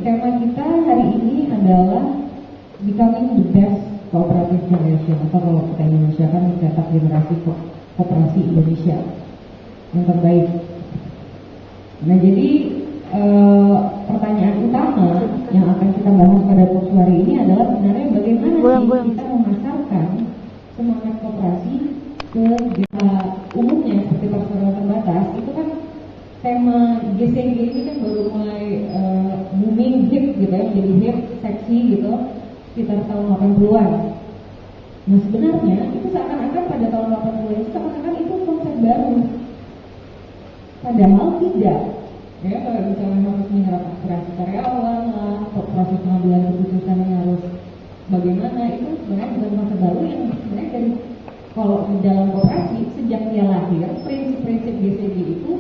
tema kita hari ini adalah Becoming the Best Cooperative Generation, atau kalau kita Indonesia kan mencetak generasi koperasi Indonesia yang terbaik. Nah, jadi pertanyaan utama yang akan kita bahas pada waktu hari ini adalah sebenarnya bagaimana kita memasarkan semangat koperasi ke umumnya seperti perseroan terbatas. Itu kan tema GCG ini kan baru mulai booming, hip gitu ya, jadi hip, seksi gitu sekitar tahun 80-an. Nah, sebenarnya itu seakan-akan pada tahun 80-an itu seakan-akan itu konsep baru, padahal tidak. Ya, kalau misalnya harus menyerap aspirasi karyawan lah, proses pengambilan keputusan yang harus bagaimana, itu sebenarnya bukan konsep baru yang sebenarnya dari kalau di dalam koperasi sejak dia lahir, prinsip-prinsip GCG itu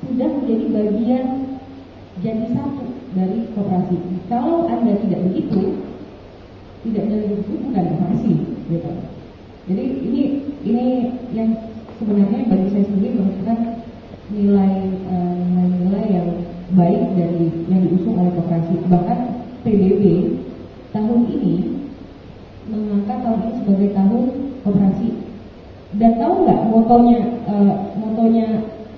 sudah menjadi bagian, jadi satu dari koperasi. Kalau Anda tidak begitu, tidak menjadi begitu, bukan koperasi, gitu. Jadi ini yang sebenarnya bagi saya sendiri merupakan nilai yang baik dari yang diusung oleh koperasi. Bahkan PBB tahun ini mengangkat tahun ini sebagai tahun koperasi. Dan tahu nggak motonya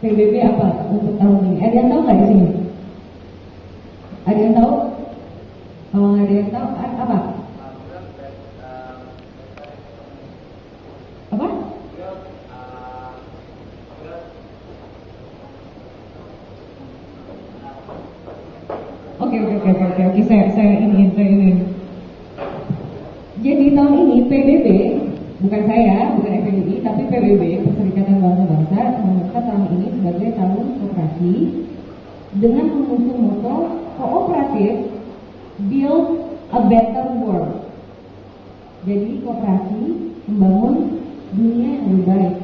PBB apa untuk tahun ini? Ada yang tahu nggak di sini? Ada yang tahu? Kalau nggak ada yang tahu, apa? Apa? Oke. Saya ini. Jadi tahun ini PBB, bukan saya, bukan FPI, tapi PBB, Perserikatan Bangsa-Bangsa, mengangkat tahun ini sebagai tahun koperasi dengan mengusung moto kooperatif build a better world. Jadi koperasi membangun dunia yang lebih baik.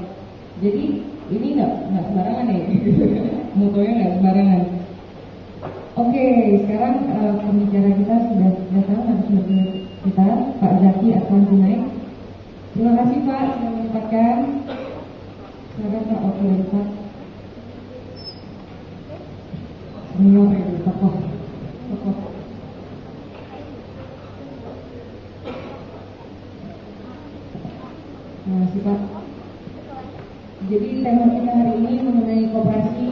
Jadi ini nggak sembarangan ya, motonya nggak sembarangan. Oke, sekarang pembicara kita sudah datang, narasumber kita, Pak Zaki Aslan Junaid. Terima kasih Pak sudah menyempatkan. Silakan Pak, oke Pak. Senior tokoh. Terima kasih Pak. Jadi tema kita hari ini mengenai koperasi,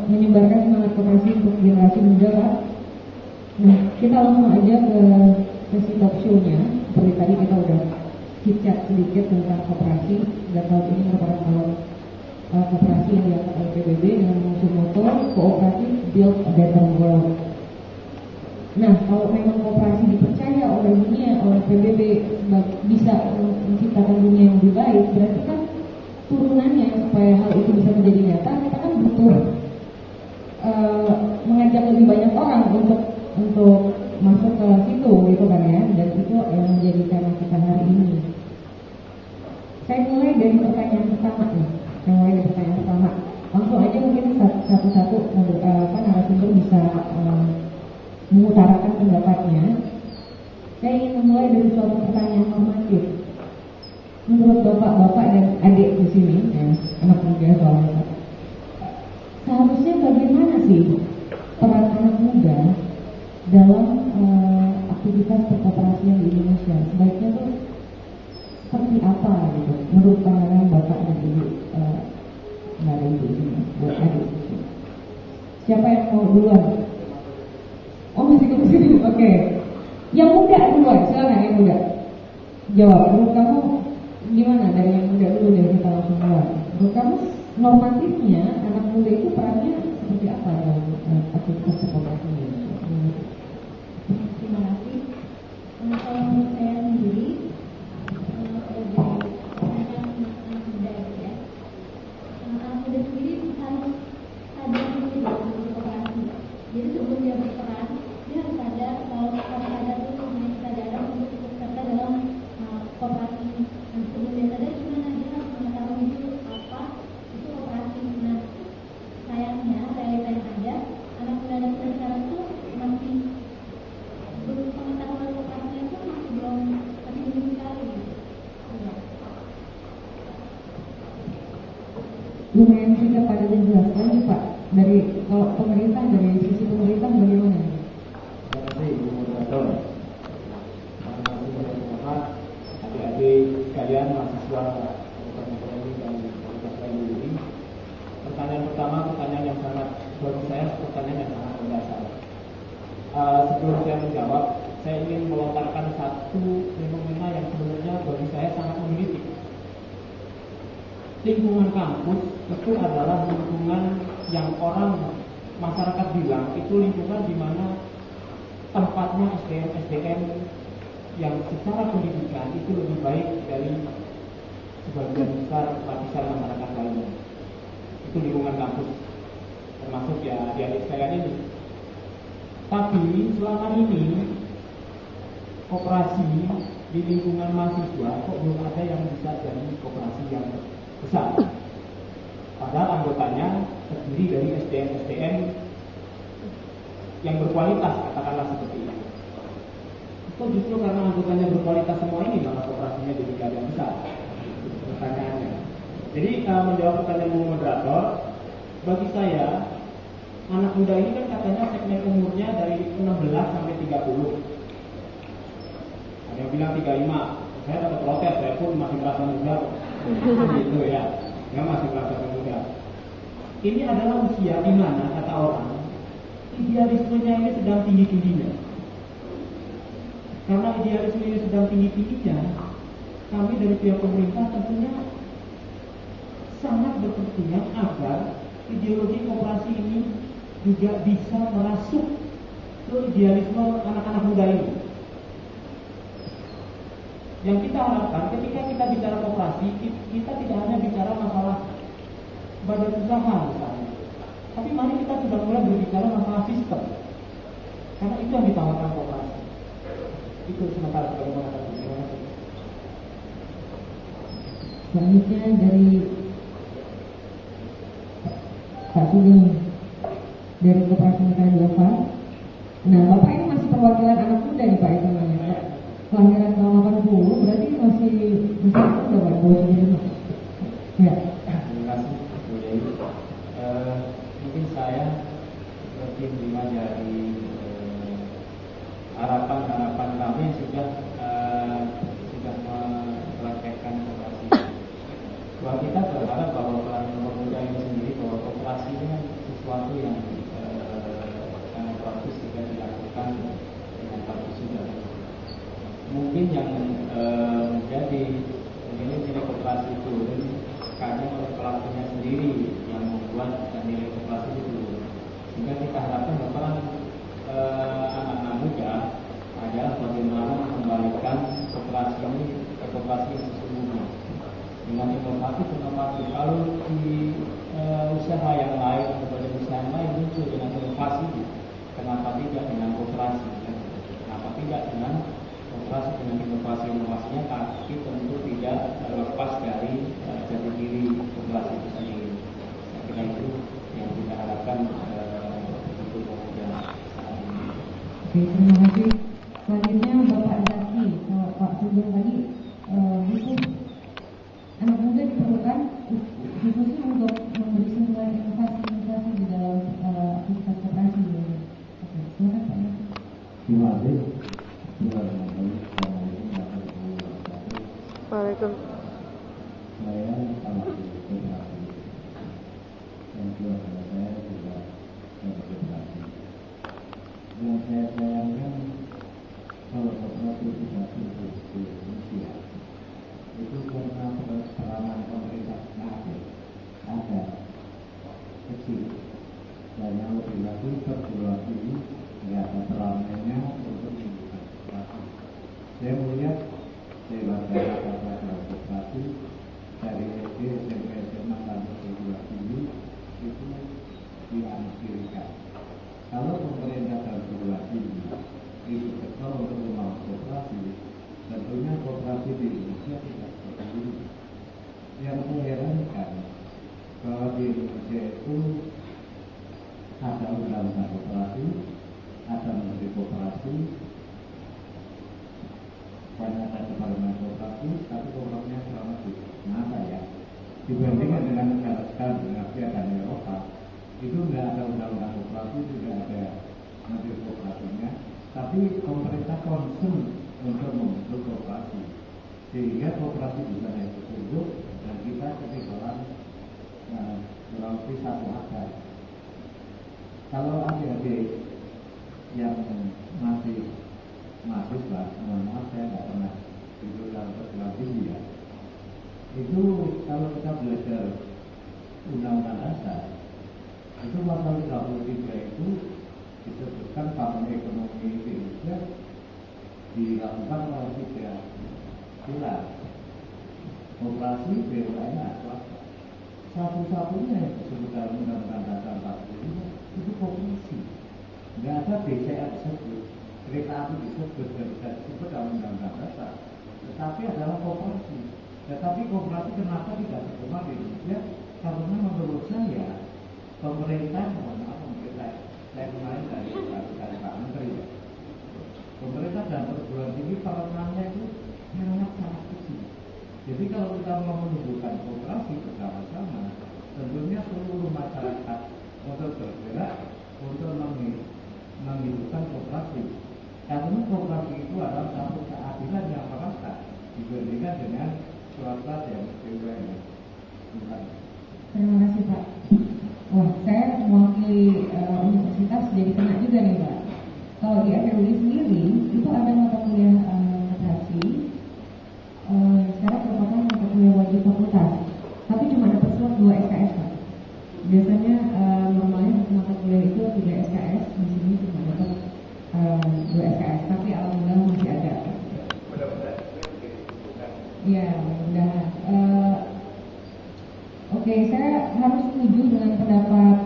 menyebarkan semangat koperasi untuk generasi muda Pak. Nah, kita langsung aja ke sesi talk show-nya. Seperti tadi kita udah chit-chat sedikit tentang koperasi, dan tahun ini merupakan tahun koperasi yang diangkat oleh PBB dengan mengusung moto kooperatif build a better world. Nah, kalau memang koperasi dipercaya oleh dunia, oleh PBB bisa menciptakan dunia yang lebih baik, berarti kan turunannya supaya hal itu bisa menjadi nyata, kita kan butuh mengajak lebih banyak orang untuk masuk ke situ, gitu kan ya. Dan itu yang menjadi tema kita hari ini. Saya mulai dari pertanyaan pertama nih. Langsung aja mungkin satu-satu narasumber bisa mengutarakan pendapatnya. Saya ingin memulai dari suatu pertanyaan normatif. Menurut bapak-bapak dan adik di sini, anak muda soalnya, seharusnya bagaimana sih peran anak muda dalam aktivitas perkoperasian di Indonesia? Sebaiknya tuh seperti apa gitu? Menurut pandangan bapak dan ibu, nggak ada ibu di sini, buat adik. Siapa yang mau duluan? Oh, masih ke sini. Oke. Yang muda duluan, silakan yang muda. Jawab. Menurut kamu gimana? Dari yang muda dulu deh, kita langsung mulai. Menurut kamu normatifnya anak muda itu perannya seperti apa dalam aktivitas perkoperasian ini? Terima kasih. Kalau menurut saya sendiri, sebagai anak muda ya, anak muda sendiri harus sadar dulu dalam berkoperasi. Jadi sebelum dia berperan, dia harus sadar kalau ada tuh punya kesadaran untuk ikut serta dalam koperasi. Dan sebelum dia sadar gimana, dia harus mengetahui dulu apa itu koperasi. Nah, sayangnya realita yang ada, anak muda sekarang tuh masih pengetahuan koperasinya itu masih belum sekali gitu. Lumayan singkat pada dan jelas. Lanjut Pak, dari kalau pemerintah, dari sisi pemerintah bagaimana? sebelum saya menjawab, saya ingin melontarkan satu fenomena yang sebenarnya bagi saya sangat menggelitik. Lingkungan kampus itu adalah lingkungan yang orang masyarakat bilang itu lingkungan di mana tempatnya SDM yang secara pendidikan itu lebih baik dari sebagian besar lapisan masyarakat lainnya. Itu lingkungan kampus, termasuk ya di adik saya ini. Tapi selama ini koperasi di lingkungan mahasiswa kok belum ada yang bisa jadi koperasi yang besar. Padahal anggotanya terdiri dari SDM yang berkualitas, katakanlah seperti itu. Itu justru karena anggotanya berkualitas semua ini maka koperasinya jadi gak ada besar. Pertanyaannya. Jadi menjawab pertanyaan moderator, bagi saya anak muda ini kan katanya segmen umurnya dari 16 sampai 30. Ada yang bilang 35. Saya dapat protes, saya pun masih merasa muda. Gitu ya. Ya masih merasa muda. Ini adalah usia di mana kata orang idealismenya ini sedang tinggi-tingginya. Karena idealisme ini sedang tinggi-tingginya, kami dari pihak pemerintah tentunya sangat berkepentingan agar ideologi koperasi ini juga bisa merasuk ke idealisme anak-anak muda ini. Yang kita harapkan ketika kita bicara koperasi, kita tidak hanya bicara masalah badan usaha misalnya, tapi mari kita sudah mulai berbicara masalah sistem, karena itu yang ditawarkan koperasi. Itu sementara bagaimana tadi. Terima kasih. Selanjutnya dari Pak Sugeng dari Koperasi Mitra Dua. Nah, Bapak ini masih perwakilan anak muda nih Pak hitungannya Pak. Kelahiran tahun 80 berarti masih muda Pak, 25. Ya. Terima kasih Bu Dewi. Mungkin saya lebih menerima dari harapan-harapan kami sudah mempraktekkan koperasi. Bahwa kita berharap bahwa peran pemuda ini sendiri bahwa koperasi ini kan sesuatu yang sangat bagus jika dilakukan dengan bagus juga. Mungkin yang menjadi nilai koperasi itu kadang oleh pelakunya sendiri yang membuat nilai koperasi itu turun. Sehingga kita harapkan peran anak-anak muda adalah bagaimana mengembalikan koperasi ini ke koperasi yang sesungguhnya dengan inovasi. Kalau di usaha yang lain atau badan usaha yang lain muncul dengan inovasi, kenapa tidak dengan koperasi? Kenapa tidak dengan koperasi dengan inovasinya? Tapi tentu tidak lepas dari jati diri koperasi itu sendiri. Saya kira itu yang kita harapkan untuk pemuda saat ini. Oke, terima kasih. Selanjutnya Bapak Zaki, Pak Sugeng tadi khusus anak muda diperlukan khususnya untuk memberi sentuhan inovasi di dalam aktivitas koperasi. Oke, silakan Pak. Terima kasih. Waalaikumsalam. Saya sama di koperasi dan keluarga saya juga berkoperasi. Yang saya sayangkan kalau koperasi tidak tumbuh di Indonesia itu karena peranan pemerintah ada kecil, dan yang lebih lagi perguruan tinggi tidak ada peranannya untuk mendukung koperasi. Saya melihat lewat data koperasi dari SD, SMP, SMA dan perguruan tinggi itu dianugerahkan. Kalau pemerintah dan perguruan tinggi itu betul untuk membangun koperasi, tentunya koperasi di Indonesia tidak seperti ini. Yang mengherankan bahwa di Indonesia itu ada undang-undang koperasi, ada menteri koperasi, banyak ada departemen koperasi, tapi koperasinya selama di masa ya. Dibandingkan dengan negara-negara di Asia dan Eropa, itu tidak ada undang-undang koperasi, tidak ada menteri koperasinya, tapi pemerintah concern untuk membentuk koperasi, sehingga koperasi bisa naik tumbuh dan kita ketinggalan kurang lebih satu abad. Kalau adik-adik yang masih belajar Undang-Undang Dasar itu pasal 33 itu disebutkan bangun ekonomi Indonesia dilakukan oleh 3 pilar: koperasi, BUMN, swasta. Satu-satunya yang disebut dalam Undang-Undang Dasar 45 itu koperasi. Nggak ada BCA disebut, kereta api disebut, dan disebut dalam Undang-Undang Dasar. Tetapi adalah koperasi. Tetapi koperasi kenapa tidak berkembang di Indonesia? Karena menurut saya pemerintah, saya kemarin dari Pak Menteri, pemerintah dan perguruan tinggi peranannya itu sangat kecil. Jadi kalau kita mau menunjukkan koperasi bersama-sama, tentunya seluruh masyarakat untuk bergerak untuk menghidupkan koperasi. Karena koperasi itu adalah satu keadilan yang merata dibandingkan dengan swasta dan BUMN. Terima kasih Pak. Wah, saya mewakili universitas jadi kena juga nih Pak. Kalau di FUI sendiri itu ada mata kuliah koperasi. Sekarang merupakan mata kuliah wajib fakultas, tapi cuma dapat slot 2 SKS Pak. Biasanya normalnya satu mata kuliah itu 3 SKS, di sini cuma dapat 2 SKS, tapi alhamdulillah masih ada. Iya, mudah-mudahan. Oke, saya harus setuju dengan pendapat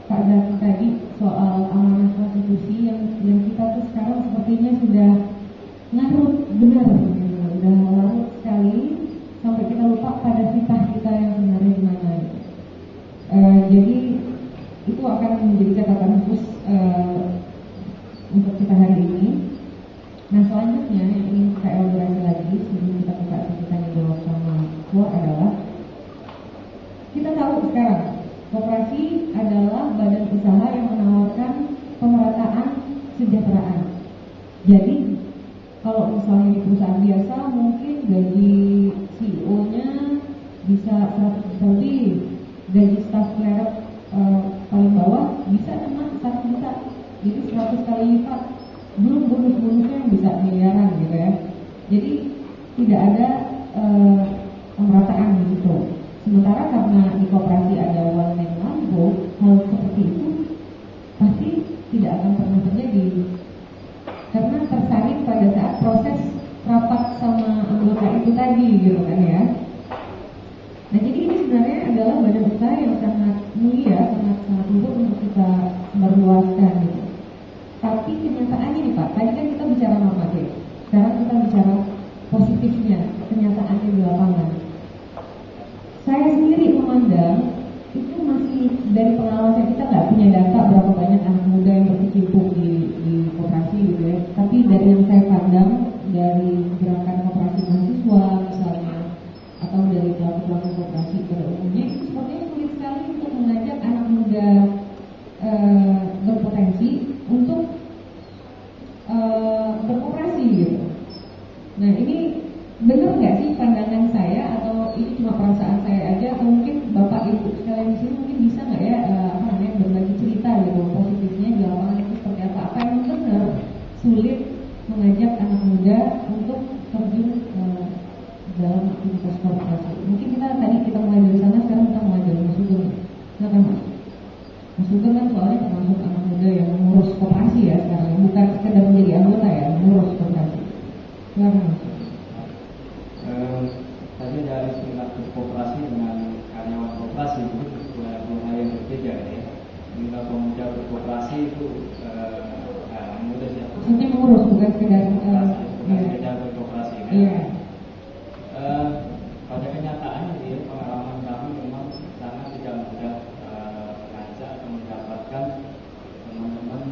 Pak Zaki tadi soal amanah konstitusi yang kita tuh sekarang sepertinya sudah ngarut benar, udah larut sekali sampai kita lupa pada sifat kita yang sebenarnya gimana. Jadi itu akan menjadi catatan khusus untuk kita hari ini. Nah selanjutnya yang ingin kita elaborasi lagi sebelum kita buka sesi jawab sama keluar adalah kita tahu sekarang koperasi adalah badan usaha yang menawarkan pemerataan kesejahteraan. Jadi kalau misalnya di perusahaan biasa mungkin gaji CEO-nya bisa 100 juta lebih, gaji staf clerk paling bawah bisa cuma 1 juta, jadi 100 kali lipat, belum bonus-bonusnya yang bisa miliaran gitu ya. Jadi tidak ada pemerataan di situ. Sementara karena di koperasi ada one man lampu, hal seperti itu pasti tidak akan pernah terjadi karena tersaring pada saat proses rapat sama anggota itu tadi gitu kan ya. Nah jadi ini sebenarnya adalah badan usaha yang sangat mulia, sangat luhur untuk kita berluaskan gitu. Tapi kenyataannya nih Pak, tadi kan kita bicara normatif, sekarang kita bicara positifnya, kenyataannya di lapangan. Saya sendiri memandang itu masih dari pengawasan kita nggak punya data berapa banyak anak muda yang berkecimpung di koperasi gitu ya. Tapi dari yang saya pandang dari gerakan koperasi mahasiswa misalnya atau dari pelaku-pelaku koperasi pada umumnya itu sepertinya sulit sekali untuk mengajak anak muda berpotensi untuk berkoperasi gitu. Nah ini benar nggak sih pandangan saya atau ini cuma perasaan saya aja atau mungkin Bapak Ibu sekalian di sini mungkin bisa nggak ya berbagi cerita gitu positifnya di lapangan itu seperti apa yang benar sulit mengajak anak muda untuk terjun dalam aktivitas korporasi. Mungkin kita mulai dari sana, sekarang kita mulai dari Mas Sugeng. Silakan Mas. Mas Sugeng kan soalnya termasuk anak muda yang mengurus koperasi ya sekarang, bukan sekedar menjadi anggota ya, mengurus koperasi. Silakan Mas. Tadi dari perilaku koperasi dengan karyawan koperasi itu dua hal yang berbeda ya. Jika pemuda berkoperasi itu mudah ya. Maksudnya mengurus bukan sekedar berkoperasi kan? Iya. Pada kenyataannya ya, pengalaman kami memang sangat tidak mudah mengajak atau mendapatkan teman-teman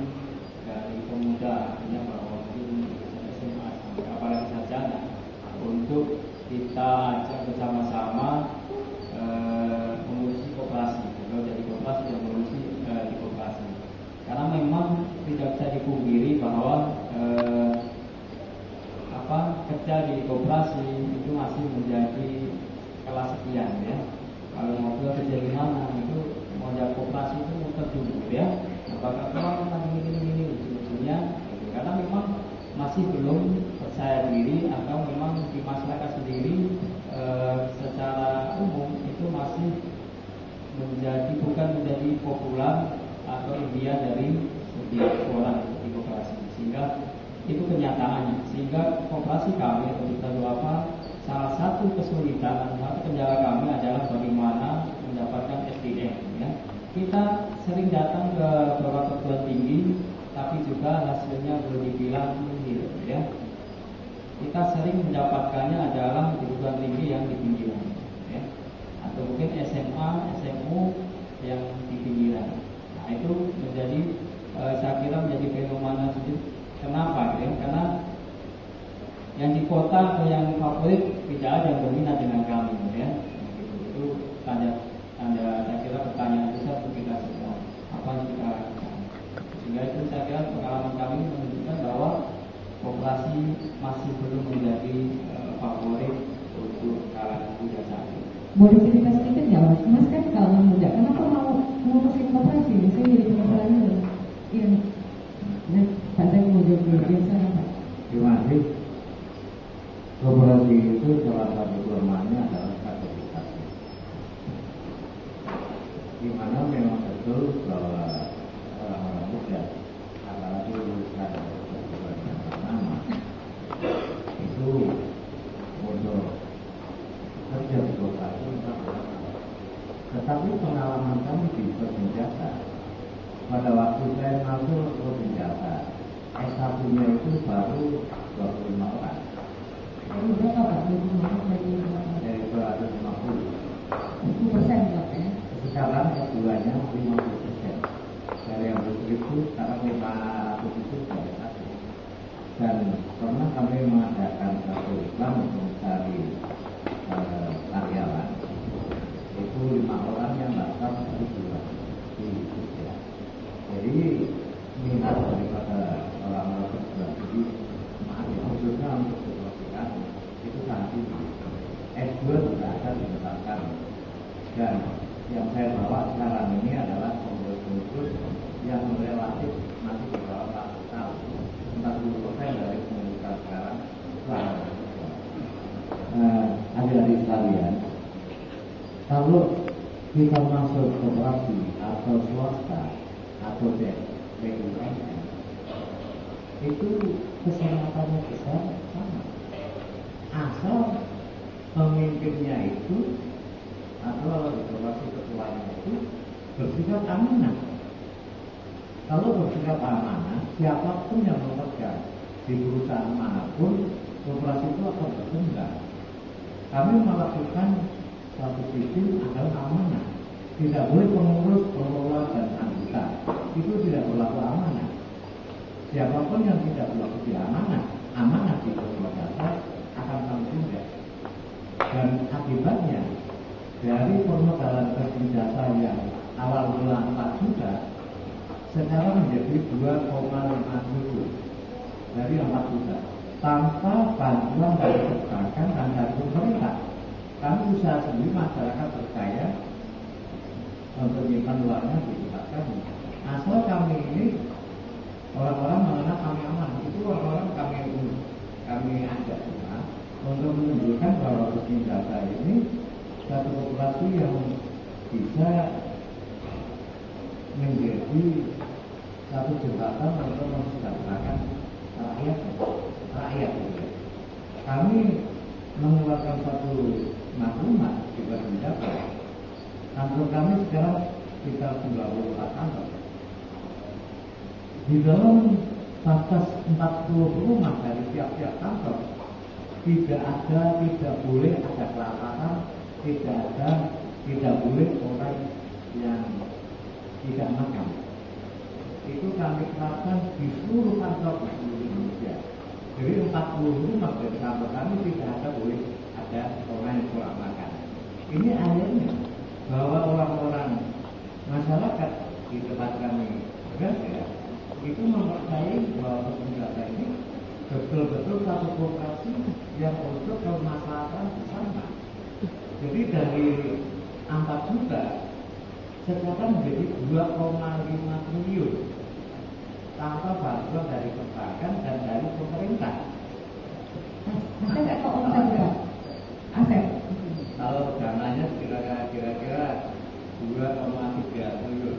dari pemuda, artinya bahwa mungkin SMA apalagi sarjana untuk kita ajak bersama-sama mengurusi koperasi atau jadi koperasi dan mengurusi di koperasi. Karena memang tidak bisa dipungkiri bahwa kerja di koperasi itu masih menjadi kelas sekian ya. Kalau mau kerja di mana itu mau jadi koperasi itu muter dulu ya. Apakah memang ini sebetulnya gitu. Karena memang masih belum percaya diri atau memang di masyarakat sendiri secara umum itu masih populer atau impian dari setiap orang di koperasi. Sehingga itu kenyataannya. Sehingga koperasi kami atau kita apa, salah satu kesulitan atau satu kendala kami adalah bagaimana mendapatkan SDM. Ya. Kita sering datang ke beberapa perguruan tinggi, tapi juga hasilnya belum dibilang nihil. Ya. Kita sering mendapatkannya adalah di perguruan tinggi yang di pinggiran, ya. Atau mungkin SMA, SMU yang di pinggiran. Nah itu menjadi, saya kira menjadi fenomena sedikit. Kenapa? Ya? Karena yang di kota atau yang favorit tidak ada yang berminat dengan kami, ya. Itu tanda saya kira pertanyaan besar untuk kita semua. Apa yang kita lakukan? Sehingga itu saya kira pengalaman kami menunjukkan bahwa koperasi masih belum menjadi favorit untuk kalangan muda saat ini. Boleh cerita sedikit nggak Mas? Mas kan kalangan muda, kenapa mau masukin koperasi? Saya jadi penasaran dulu. Iya, nah, Pak saya mau jawab dulu. Biasanya Pak. Terima kasih. Koperasi itu salah satu kelemahannya adalah kaderisasi. Di mana memang betul bahwa orang-orang muda, apalagi lulusan perguruan yang pertama, itu untuk kerja di koperasi. Tetapi pengalaman kami di persenjata, pada waktu saya masuk persenjata, S1-nya itu baru 25 orang. Ini berapa Pak? Dari 250. Itu persen Pak ya? Sekarang S2-nya 50%. Dari yang 1000 sekarang 500 itu dari satu. Dan pernah kami mengadakan satu iklan untuk mencari karyawan. Itu 5 orang yang datang dari 2 di Jogja. Jadi minat daripada orang-orang perguruan tinggi, maaf ya, khususnya untuk situasikan itu sangat tinggi. S2 juga ada di tempat kami. Dan yang saya bawa sekarang ini adalah pengurus-pengurus yang relatif masih di bawah 40 tahun. 40% dari pengurus sekarang adik-adik sekalian, kalau kita masuk koperasi atau swasta atau BUMN, itu kesempatannya besar sama, asal pemimpinnya itu atau di koperasi ketuanya itu bersikap amanah. Kalau bersikap amanah, siapapun yang bekerja di perusahaan manapun, koperasi itu akan berkembang. Kami melakukan satu sistem adalah amanah. Tidak boleh pengurus, pengelola dan anggota itu tidak berlaku amanah. Siapapun yang tidak berlaku di amanah di perusahaan dasar akan kami tindak. Dan akibatnya dari permodalan bersenjata yang awal mula 4 juta sekarang menjadi 2,5 dari 4 juta tanpa bantuan dari perbankan dan dari pemerintah. Kami usaha sendiri, masyarakat percaya untuk menyimpan uangnya di tempat kami. Asal kami ini orang-orang mengenal kami aman, itu orang-orang kami ajak semua untuk menunjukkan bahwa bersenjata ini satu koperasi yang bisa menjadi satu jembatan untuk mensejahterakan rakyat. Kami mengeluarkan satu maklumat di bersenjata. Kantor kami sekarang sekitar 94 kantor. Di dalam batas 40 rumah dari tiap-tiap kantor tidak boleh ada kelaparan, tidak boleh orang yang tidak makan. Itu kami terapkan di seluruh kantor di seluruh Indonesia. Jadi 40 rumah dari kantor kami tidak boleh ada orang yang kurang makan. Ini akhirnya bahwa orang-orang masyarakat di tempat kami berada itu mempercayai bahwa bersenjata ini betul-betul satu koperasi yang untuk kemaslahatan bersama. Jadi dari 4 juta sekarang menjadi 2,5 triliun tanpa bantuan dari perbankan dan dari pemerintah. Asep atau omset Pak? Asep? Kalau dananya kira-kira 2,3 triliun.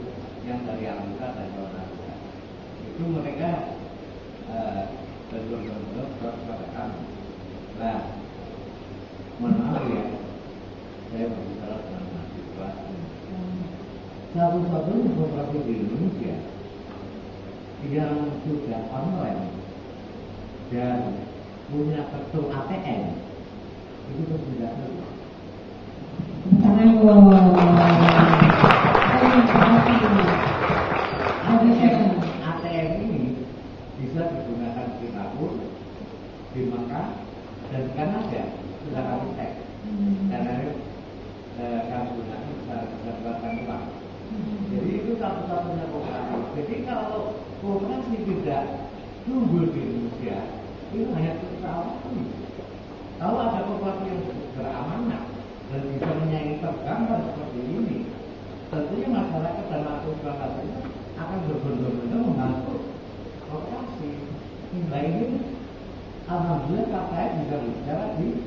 satu-satunya koperasi di Indonesia yang sudah online dan punya kartu ATM itu sudah ATM ini bisa digunakan di Singapura, di Mekah, dan di Kanada sudah kami cek. Karena kami gunakan berdasarkan uang. Jadi itu satu-satunya koperasi. Jadi kalau koperasi tidak tumbuh di Indonesia, itu hanya terkawal. Kalau ada koperasi yang beramanah dan bisa menyaingi perbankan seperti ini, tentunya masyarakat dan masyarakat itu akan berbondong-bondong membantu koperasi. Nah ini alhamdulillah KPI bisa bicara di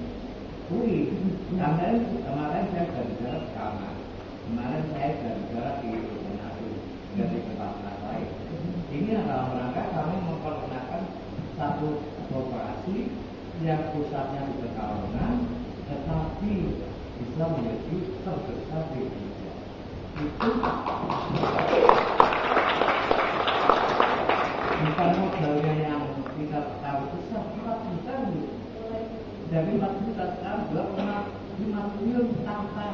UI. Kemarin saya sudah bicara di kamar. Kemarin saya sudah bicara di Manado dan di tempat lain. Ini adalah rangka kami memperkenalkan satu koperasi yang pusatnya di Pekalongan, tetapi bisa menjadi terbesar di Indonesia. Itu bukan modalnya yang kita tahu besar, 4 juta dari 4 juta sekarang 2,5 triliun tanpa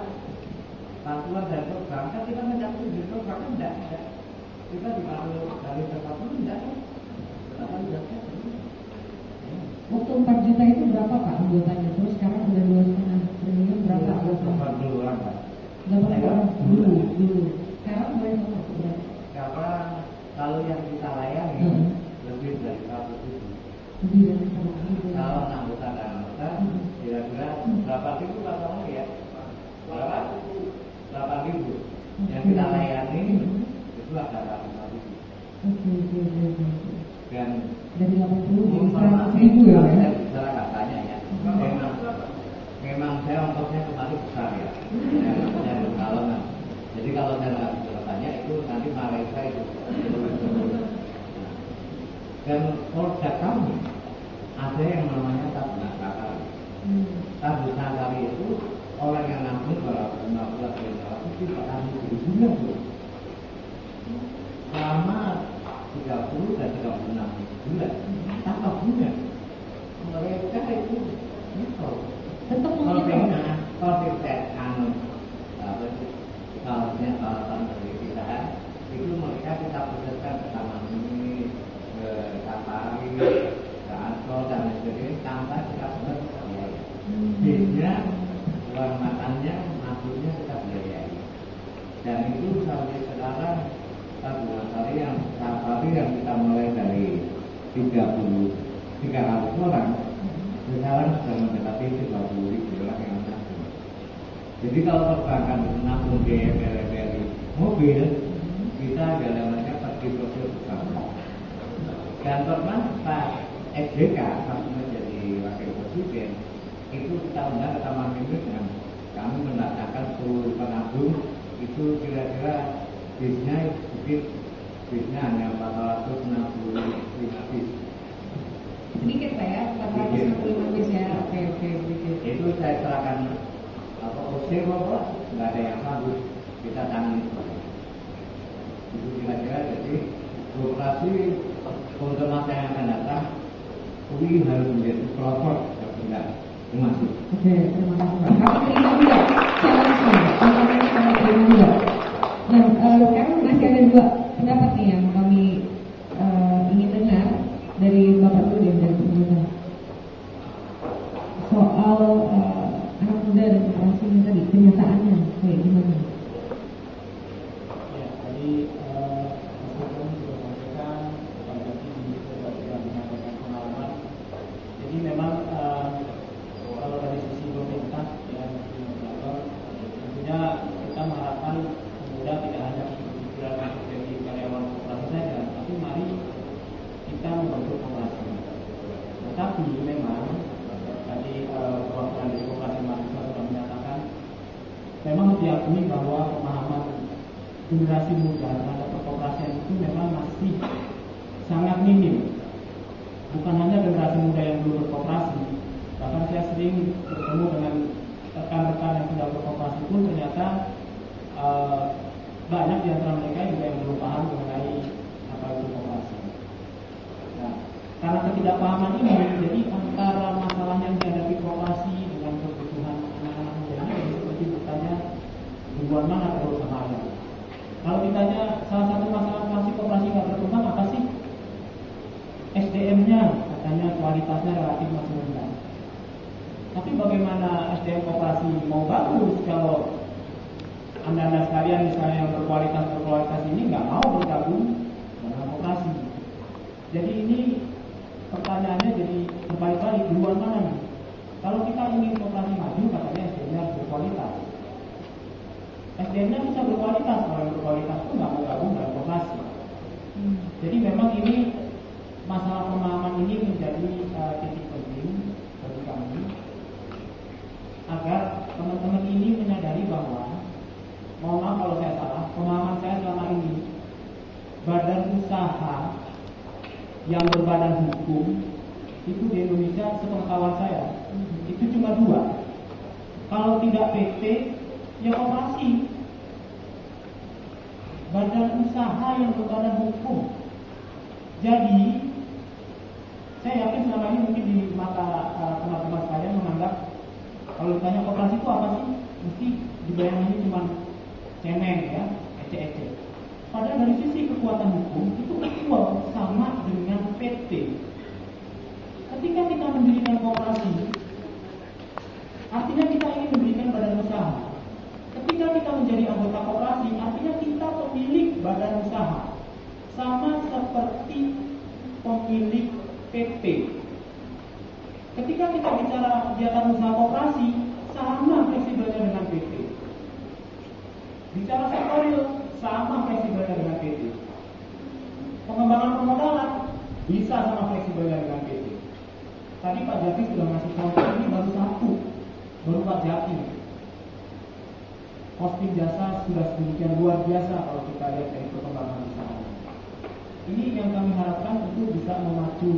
bantuan dari perbankan. Kita mencapai di perbankan tidak ada. Kita dibantu dari perbankan tidak ada. Kenapa tidak ada? Waktu 4 juta itu berapa Pak anggotanya? Terus sekarang udah 2,5 triliun berapa anggotanya? 80 orang Pak. 80 orang dulu. Sekarang berapa? Sekarang kalau yang kita layani lebih dari 100 ribu. Lebih dari 100 ribu. Kalau anggota dan anggota kira-kira berapa ribu Pak Tolong ya? Berapa? 8 ribu. Yang kita layani itu ada 8 ribu. Oke. Dan dari 80 jadi 100 informasi ribu ya? saya bicara katanya ya. Memang saya ongkosnya kemarin besar ya. Saya Pekalongan. Jadi kalau saya nggak bisa tanya itu nanti Malaysia itu. Dan produk kami ada yang namanya tabungan sakari. Tabungan sakari itu orang yang nabung kalau 15 juta itu akan bunga tuh. Selama 30 dan 36 bulan tanpa bunga. Mereka itu tetap konsisten kawasan pendidikan itu mereka kita pusatkan ke Taman Mini, ke Safari, ke Ancol dan sebagainya tanpa kita benar biaya. Biasanya uang makannya, masuknya kita biayai. Dan itu sampai sekarang tabungan safari yang kita mulai dari 300 orang sekarang sudah mendekati 30 ribu orang yang menabung. Jadi kalau perbankan menabung biaya dari mobil, kita dalamnya pergi profil bersama. Dan pernah Pak SDK waktu menjadi wakil presiden itu kita undang ke Taman Mini dengan kami mendatangkan seluruh penabung itu kira-kira bisnya hanya 465 bis. sedikit Pak ya, 465 bis ya. Oke, sedikit. Itu saya serahkan OC nggak ada yang sanggup kita tangani. Itu kira-kira jadi koperasi untuk masa yang akan datang UI harus menjadi pelopor bergerak. Terima kasih. Oke, terima kasih Pak. Kami terima juga challenge-nya, kami terima juga. Nah, sekarang masih ada 2 pendapat nih yang kami ingin dengar dari Bapak dulu dan dari pemerintah soal anak muda dan koperasi ini tadi, kenyataannya kayak gimana? Ya, tadi Mas sudah sampaikan, Pak Jati juga sudah menyampaikan pengalaman. Jadi memang kalau dari sisi pemerintah ya, tentunya kita mengharapkan pemuda tidak hanya berpikiran untuk jadi karyawan koperasi saja, tapi mari kita membentuk koperasi. Tetapi memang tadi perwakilan dari koperasi mahasiswa sudah menyatakan memang diakui bahwa pemahaman generasi muda terhadap perkoperasian itu memang masih sangat minim. Bukan hanya generasi muda yang belum berkoperasi, bahkan saya sering bertemu dengan rekan-rekan yang sudah berkoperasi pun ternyata banyak di antara mereka juga yang belum paham mengenai apa itu koperasi. Nah, karena ketidakpahaman ini, jadi antara masalah yang dihadapi koperasi dengan kebutuhan anak-anak muda ini seperti bertanya duluan mana kalau bahaya. Kalau ditanya salah satu masalah koperasi nggak berkembang apa sih? SDM-nya katanya kualitasnya relatif masih rendah. Tapi bagaimana SDM koperasi mau bagus kalau anda sekalian misalnya yang berkualitas ini nggak mau bergabung dengan koperasi. Jadi ini pertanyaannya jadi berbalik-balik, duluan mana nih? Kalau kita ingin koperasi maju katanya SDM-nya harus berkualitas. SDM-nya bisa berkualitas, kalau yang berkualitas itu nggak mau gabung dengan koperasi. Jadi memang ini masalah pemahaman ini menjadi titik penting bagi kami agar teman-teman ini menyadari bahwa, mohon maaf kalau saya salah, pemahaman saya selama ini badan usaha yang berbadan hukum itu di Indonesia sepengetahuan saya itu cuma 2. Kalau tidak PT ya koperasi. Badan usaha yang berbadan hukum. Jadi saya yakin selama ini mungkin di mata teman-teman sekalian menganggap kalau ditanya koperasi itu apa sih? Mesti dibayangkannya cuma cemeng ya, ece-ece. Padahal dari sisi kekuatan hukum itu equal sama dengan PT. Ketika kita mendirikan koperasi, artinya kita ingin mendirikan badan usaha. Ketika kita menjadi anggota koperasi, artinya kita pemilik badan usaha. Sama seperti pemilik PT. Ketika kita bicara kegiatan usaha koperasi, sama fleksibelnya dengan PT. Bicara sektorial, sama fleksibelnya dengan PT. Pengembangan permodalan bisa sama fleksibelnya dengan PT. Tadi Pak Jaki sudah ngasih contoh, ini baru 1, baru Pak Jaki. Costing jasa sudah sedemikian luar biasa kalau kita lihat dari perkembangan usaha. Ini yang kami harapkan itu bisa memacu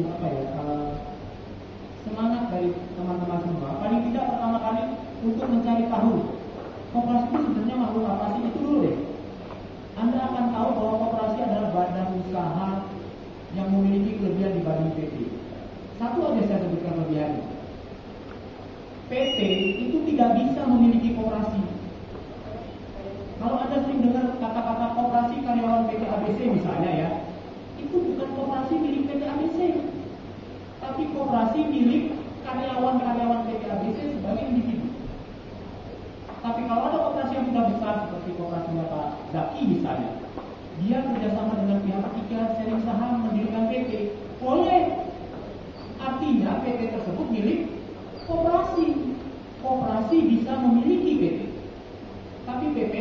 semangat dari teman-teman semua. Paling tidak pertama kali untuk mencari tahu koperasi itu sebenarnya makhluk apa sih, itu dulu deh. Anda akan tahu bahwa koperasi adalah badan usaha yang memiliki kelebihan dibanding PT. Satu aja saya sebutkan kelebihannya. PT itu tidak bisa memiliki koperasi. Kalau Anda sering dengar kata-kata koperasi karyawan PT ABC misalnya ya, itu bukan koperasi milik PT ABC, tapi koperasi milik karyawan-karyawan PT ABC sebagai individu. Tapi kalau ada koperasi yang sudah besar seperti koperasinya Pak Zaki misalnya, dia kerjasama dengan pihak ketiga sharing saham mendirikan PT, boleh. Artinya PT tersebut milik koperasi. Koperasi bisa memiliki PT, tapi PT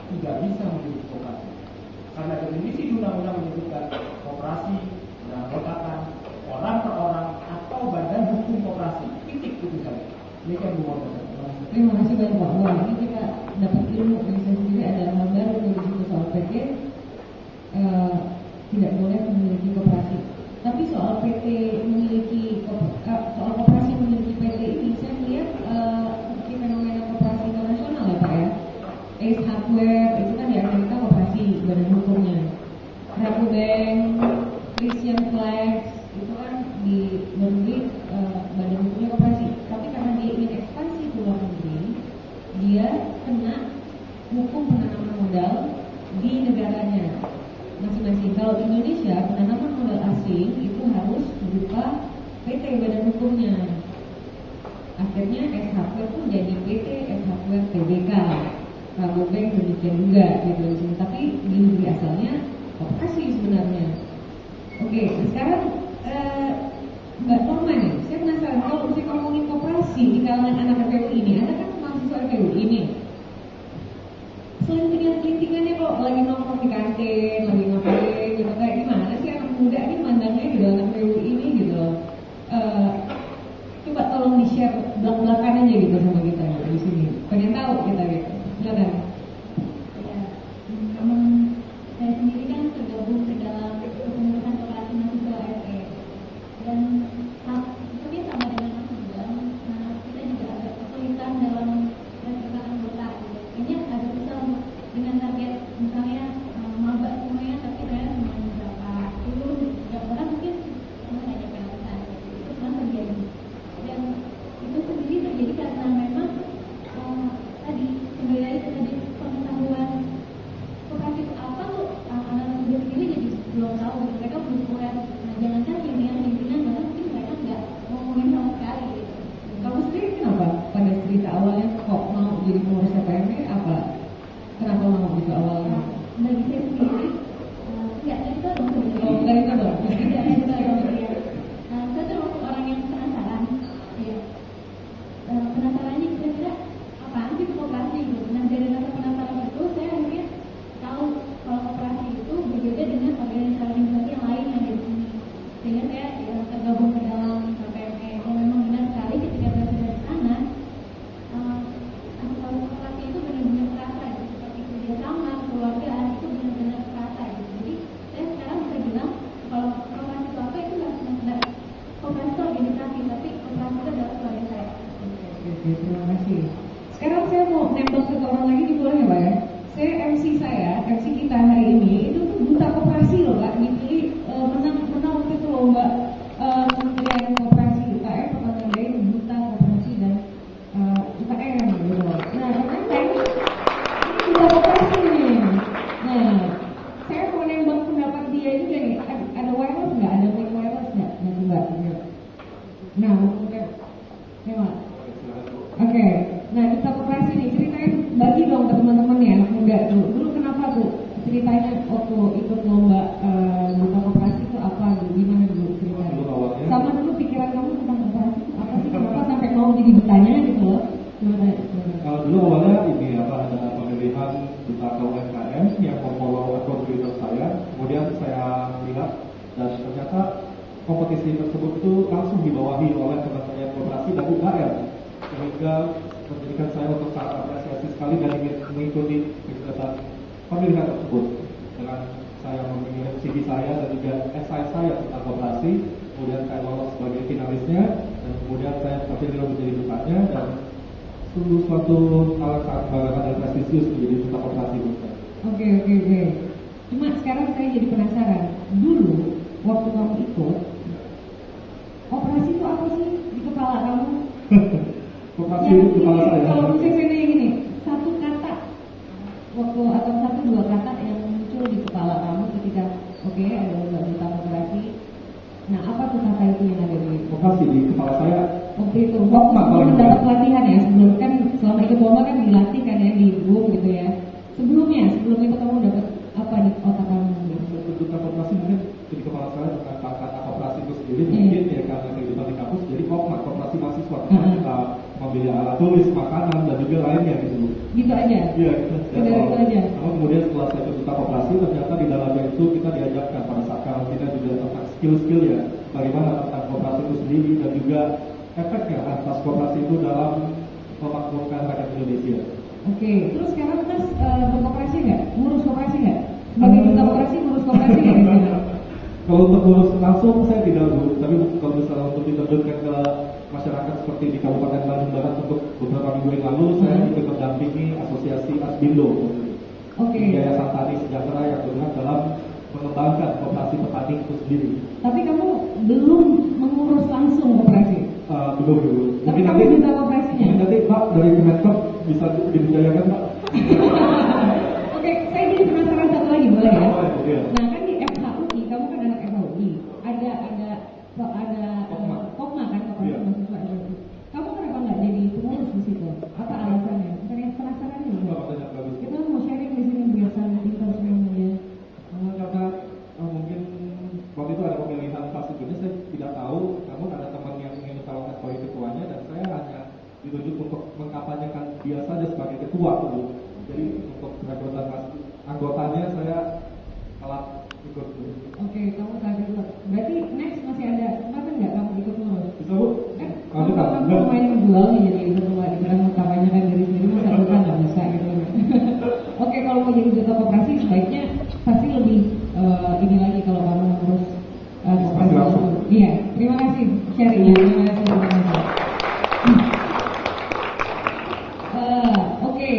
tidak bisa memiliki koperasi. Karena definisi undang-undang menyebutkan koperasi beranggotakan orang per orang atau badan hukum koperasi. Titik itu saja. Demikian Bu Motor. Terima kasih banyak Pak. Wah, ini kita dapat ilmu dari saya sendiri, ada hal baru dari situ soal PT tidak boleh memiliki koperasi. Tapi soal PT memiliki soal koperasi memiliki PT ini saya melihat fenomena koperasi internasional ya Pak ya. Ace Hardware itu kan di Amerika koperasi badan hukumnya. Rabobank, Christian Flex itu kan di negeri badan hukumnya koperasi. Tapi karena dia ingin ekspansi ke luar negeri, dia kena hukum penanaman modal di negaranya masing-masing. Kalau di Indonesia penanaman modal asing itu harus berupa PT badan hukumnya. Akhirnya S Hardware pun jadi PT S Hardware Tbk. Rabobank demikian juga gitu. Tapi di negeri asalnya koperasi sebenarnya. Oke, sekarang Mbak Norma nih, saya penasaran kalau saya ngomongin koperasi di kalangan anak FPU ini, Anda kan mahasiswa FPU ini. Selintingan-selintingannya kok lagi nongkrong di kantin, lagi ngapain gitu, kayak gimana sih anak muda ini mandangnya di dalam FPU ini gitu. Coba tolong di-share belak-belakan aja gitu sama kita gitu, di sini. Pengen tahu kita gitu. Silakan. Ya, memang saya sendiri kan tergabung ke dalam kepengurusan koperasi mahasiswa FE dan seperti sama dengan Mas bilang, kita juga agak kesulitan dalam mendaftarkan anggota gitu. Ini agak susah dengan target misalnya bagi saya sendiri nggak itu dong sebenarnya. Oh, bukan itu dong. Tidak itu dong ya. Saya termasuk orang yang penasaran. Ya. Penasarannya kira-kira apaan sih koperasi gitu. Nah dari rasa penasaran itu saya akhirnya tahu kalau koperasi itu berbeda dengan organisasi yang lain yang ada di sini. Sehingga saya tergabung ke dalam KPME. Dan memang benar sekali ketika saya sudah di sana, kalau koperasi itu benar-benar terasa gitu. Seperti kerjasama, keluargaan itu benar-benar terasa gitu. Jadi saya sekarang bisa bilang kalau koperasi itu apa itu nggak cuma sekedar koperasi itu organisasi, tapi koperasi itu adalah keluarga saya. Oke, terima kasih. Sekarang saya mau nembak satu orang lagi di boleh ya Pak ya? MC kita hari ini itu tuh duta koperasi loh Pak, dipilih menang waktu itu lomba Kementerian Koperasi UKM pernah ngadain duta koperasi dan UKM gitu. Nah ternyata ini duta koperasi nih. Nah saya mau nembak pendapat dia juga nih. Ada wireless nggak? Ada mic wireless nggak? Nah coba. Nah mungkin memang. Oke, nah duta koperasi nih ceritain, bagi dong ke teman-teman ya anak muda tuh. Dulu kenapa tuh ceritanya waktu ikut lomba duta koperasi itu apa gitu? Gimana dulu ceritanya? Sama dulu pikiran kamu tentang koperasi itu apa sih? Kenapa sampai mau jadi dutanya gitu loh? Gimana? Kalau dulu awalnya ini ada pemilihan duta UMKM yang memfollow akun Twitter saya, kemudian saya lihat dan ternyata kompetisi tersebut itu langsung dibawahi oleh Kementerian Koperasi dan UKM, sehingga menjadikan saya untuk sangat apresiasi sekali dan ingin mengikuti kegiatan pemilihan tersebut. Dengan saya mengirim CV saya dan juga esai saya tentang koperasi, kemudian saya lolos sebagai finalisnya dan kemudian saya terpilih menjadi dutanya, dan sungguh suatu hal yang sangat bangga dan prestisius menjadi duta koperasi. Oke. Cuma sekarang saya jadi penasaran. Dulu waktu kamu ikut, koperasi itu apa sih di kepala kamu? Koperasi itu kepala saya. Kalau misalnya gini, satu kata waktu atau satu dua kata yang muncul di kepala kamu ketika oke, ada duta koperasi. Nah apa tuh kata itu yang ada di Koperasi di kepala saya. Waktu itu waktu sebelum dapat pelatihan ya, sebelum kan selama ikut lomba kan dilatih kan ya di Zoom gitu ya. Sebelum itu kamu dapat apa di otak kamu? Duta koperasi mungkin di kepala saya tentang kata koperasi itu sendiri mungkin ya karena kehidupan di kampus jadi koperasi mahasiswa kita membeli alat tulis, makanan dan juga lainnya gitu. Gitu aja. Iya, itu aja. Namun kemudian setelah saya ikut duta koperasi ternyata di dalamnya itu kita diajarkan pada saat karantina juga tentang skill ya, bagaimana tentang koperasi itu sendiri dan juga efeknya atas koperasi itu dalam memakmurkan rakyat Indonesia. Oke, terus sekarang Mas berkoperasi nggak? Ngurus koperasi nggak? Sebagai duta koperasi ngurus koperasi nggak? Kalau untuk ngurus langsung saya tidak dulu, tapi kalau misalnya untuk diterjunkan ke masyarakat seperti di Kabupaten Bandung Barat untuk beberapa minggu yang lalu saya ikut mendampingi asosiasi Asbindo, Yayasan Tani Sejahtera yang bergerak dalam mengembangkan koperasi petani itu sendiri. Tapi kamu belum mengurus langsung koperasi? Belum. Tapi kamu duta koperasinya? Nanti Pak dari Kemenkop bisa diberdayakan Pak. Oke, saya jadi penasaran satu lagi boleh ya? Iya. Nah kan di FHUI, kamu kan anak FHUI, ada Kopma kan, koperasi mahasiswa FHUI. Kamu kenapa nggak jadi pengurus di situ? Apa alasannya? Misalnya penasaran juga. Kita mau sharing di sini biar sama kita semuanya. Karena mungkin waktu itu ada pemilihan fase jenis saya tidak tahu, namun ada teman yang ingin mencalonkan sebagai ketuanya dan saya hanya ditunjuk untuk mengkampanyekan dia saja sebagai ketua dulu. Jadi untuk perekrutan anggotanya saya telat ikut. Oke, kamu tadi dulu. Berarti next masih ada kesempatan nggak kamu ikut ngurus? Bisa Bu? Kamu main jual jadi ketua di dalam kampanye kan dari sini masa bukan nggak bisa gitu. Oke, kalau mau jadi duta koperasi sebaiknya pasti lebih ini lagi kalau kamu ngurus koperasi. Iya, terima kasih sharingnya. Terima kasih. Oke,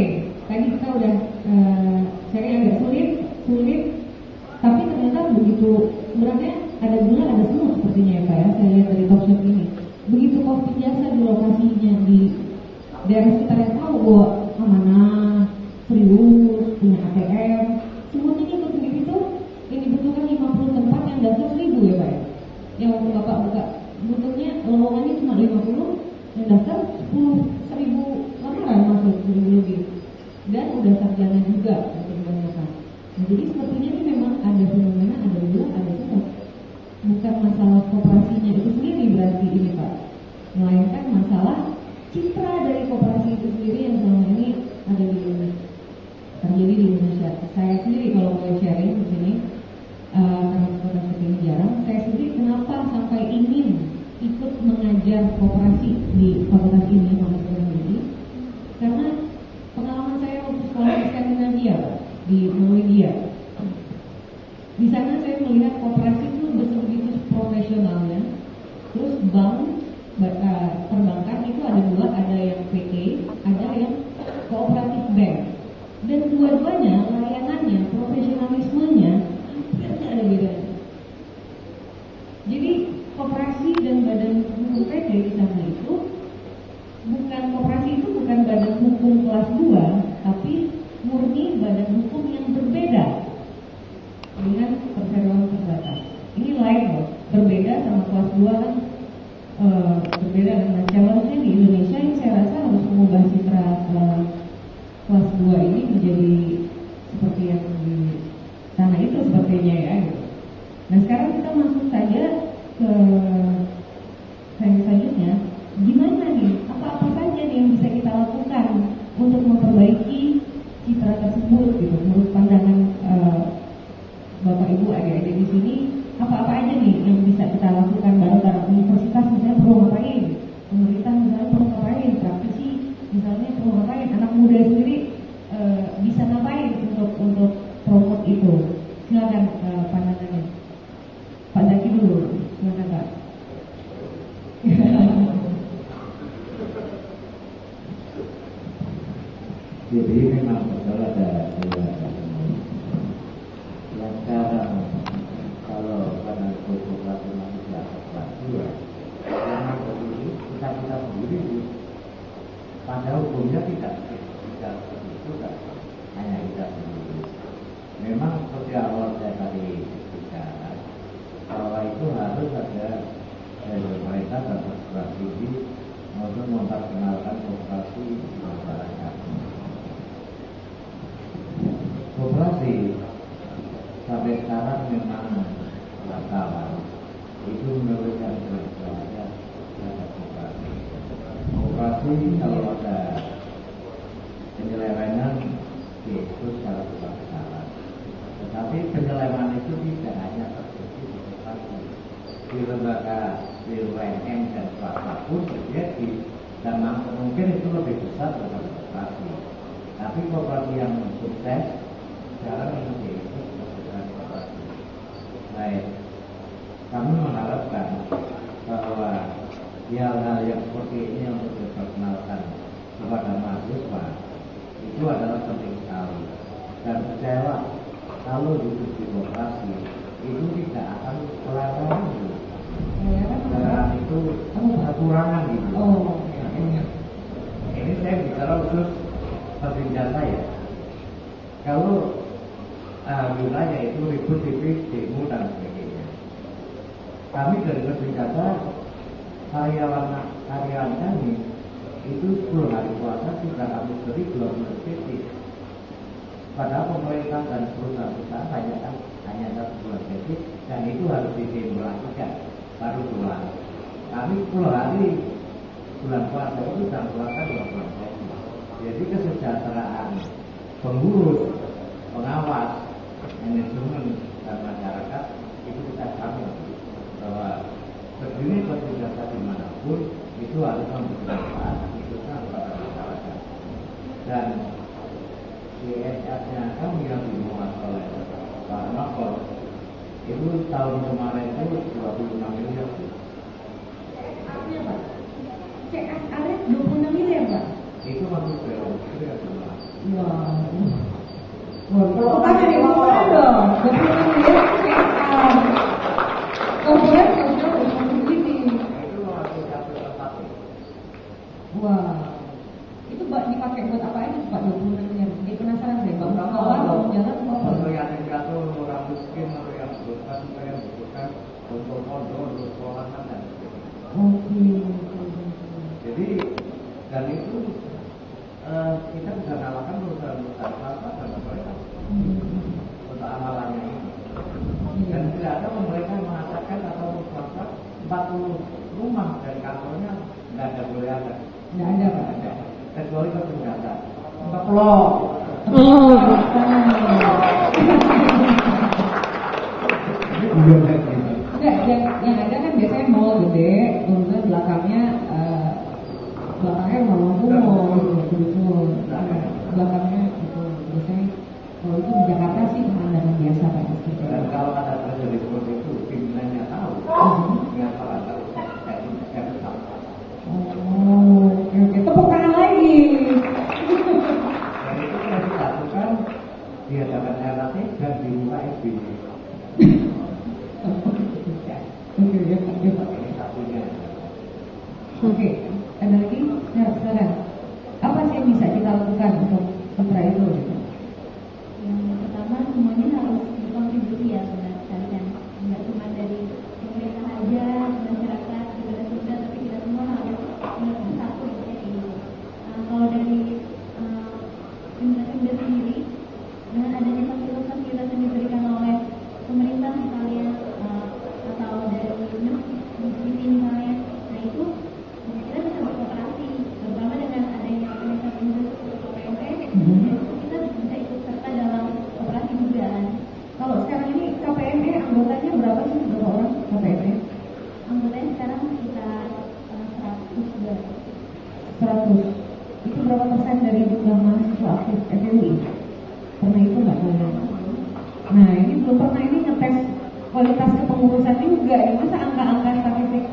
tadi kita udah sharing agak sulit, tapi ternyata begitu sebenarnya ada gula ada semut sepertinya ya Pak ya. Saya lihat dari talkshow ini, begitu kopi biasa di lokasinya di daerah sekitar yang tahu bahwa amanah, serius, punya ATM, semutnya ikut sendiri itu yang dibutuhkan 50 tempat yang daftar 1000 ya Pak ya. Yang waktu Bapak buka bentuknya lowongannya cuma 50, yang daftar 10.000 lamaran masuk 1000 lebih, dan udah sarjana juga kebanyakan. Jadi sendiri yang selama ini ada terjadi di Indonesia. Saya sendiri kalau boleh sharing di sini, karena koperasi ini jarang, saya sendiri kenapa sampai ingin ikut mengajar koperasi di fakultas ini, fakultas ini, karena pengalaman saya waktu sekolah di Skandinavia, di Norwegia. Di sana saya melihat koperasi itu begitu profesionalnya. Terus perbankan itu ada dua, ada yang PT, ada yang kooperatif bank. Dan dua-duanya layanannya, profesionalismenya hampir tidak ada bedanya. Jadi koperasi dan badan hukum PT di sana itu bukan badan hukum kelas 2, tapi murni badan hukum yang berbeda dengan perseroan terbatas. Ini lain loh, berbeda sama kelas 2 kan berbeda dengan challenge-nya di Indonesia yang saya rasa harus mengubah citra kelas 2 ini menjadi seperti yang di sana itu sepertinya ya gitu. Nah sekarang kita masuk saja ke selanjutnya, gimana nih, apa-apa saja nih yang bisa kita lakukan untuk memperbaiki citra tersebut gitu, menurut pandangan Bapak Ibu adik-adik di sini, apa-apa aja nih yang bisa kita lakukan bareng-bareng? Universitas misalnya perlu ngapain, pemerintah misalnya perlu ngapain, praktisi misalnya perlu ngapain, anak muda sendiri bisa ngapain untuk promote itu. Silakan pandangannya. Pak Zaki dulu, silakan Pak. Jadi memang betul ada yang sekarang kalau pada koperasi masih di atas kelas 2, karena begini kita sendiri pada hukumnya tidak seperti itu kan, hanya kita sendiri. Memang seperti awal saya tadi bicara bahwa itu harus ada dari pemerintah dan perguruan tinggi untuk memperkenalkan koperasi di masyarakat. Koperasi sampai sekarang memang wartawan itu menurut yang berbicara terhadap koperasi. Koperasi kalau ada penyelewengan itu secara besar-besaran. Tetapi penyelewengan itu tidak hanya terjadi di koperasi, di lembaga BUMN dan swasta pun terjadi, dan mungkin itu lebih besar daripada koperasi. Tapi koperasi yang sukses sekarang ini itu bukan koperasi. Baik, kami mengharapkan bahwa hal-hal yang seperti ini untuk diperkenalkan kepada mahasiswa itu adalah penting sekali. Dan percayalah, kalau duduk di koperasi itu tidak akan kelaparan gitu. Kelaparan itu kekurangan gitu. Ini saya bicara khusus perbincangan saya. Kalau wilayah itu ribut tipis, demo dan sebagainya. Kami dari perbincangan karyawan kami itu 10 hari puasa sudah kami beri 12 titik. Padahal pemerintah dan perusahaan hanya 1 bulan titik, dan itu harus disimulasikan baru pulang. Kami 10 hari bulan puasa itu sudah puasa 12 titik. Jadi kesejahteraan pengurus, pengawas, manajemen dan masyarakat itu kita sama bahwa berdiri berjasa dimanapun itu harus memberikan manfaat khususnya kepada masyarakat. Dan CSR-nya kami yang dimuat oleh Pak Nokor itu tahun kemarin itu 26 miliar. Artinya Pak, CSR-nya 26 miliar Pak? Itu masuk ke Wah, kalau tanya nih ngomongnya dong, 26 miliar CSR. Korporat sudah begini. itu masuk satu tempat. Wah, itu dipakai buat apa aja Pak 26 miliar? Jadi penasaran deh, Bang. Kawan mau jalan mau apa? Untuk yang jatuh, orang miskin, atau yang bukan, yang bukan untuk pondok, untuk sekolahan dan sebagainya. Oke. Jadi dan itu kita bisa kalahkan perusahaan-perusahaan swasta dan pemerintah untuk amalannya ini. Dan tidak ada mereka mengatakan atau swasta 40 rumah dari kantornya nggak ada boleh ada. Nggak ada Pak. kecuali kesehatan. Keplok. Oh, bukan. Enggak, yang ada kan biasanya mall gede, kemudian belakangnya rumah kumuh, gitu. Belakangnya itu biasanya kalau itu di Jakarta sih pemandangan biasa Pak. Dan kalau ada terjadi seperti itu, pimpinannya tahu. Nggak salah tahu saya tahu. Oh, oke, tepuk tangan lagi. Dan itu pernah dilakukan di hadapan RT dan di muka SBY. Ini satunya. Oke, ada lagi? Ya, sekarang apa sih yang bisa kita lakukan untuk putra itu? Yang pertama semuanya harus berkontribusi ya sebenarnya, nggak cuma dari pemerintah aja, masyarakat juga sudah, tapi kita semua harus bersatu kayak gitu. Kalau dari Indra sendiri, dengan adanya fasilitas yang diberikan oleh pemerintah misalnya atau dari divisi misalnya, nah itu kita bisa berkooperasi, terutama dengan adanya organisasi PMP, kita bisa ikut serta dalam operasi juga kan. Kalau sekarang ini KPME anggotanya berapa sih, berapa orang KPME? Anggotanya sekarang sekitar 100. Itu berapa persen dari jumlah mahasiswa aktif FMI? Pernah itu nggak boleh? Nah ini belum pernah ini ngetes kualitas kepengurusan juga ya. Masa angka-angka statistik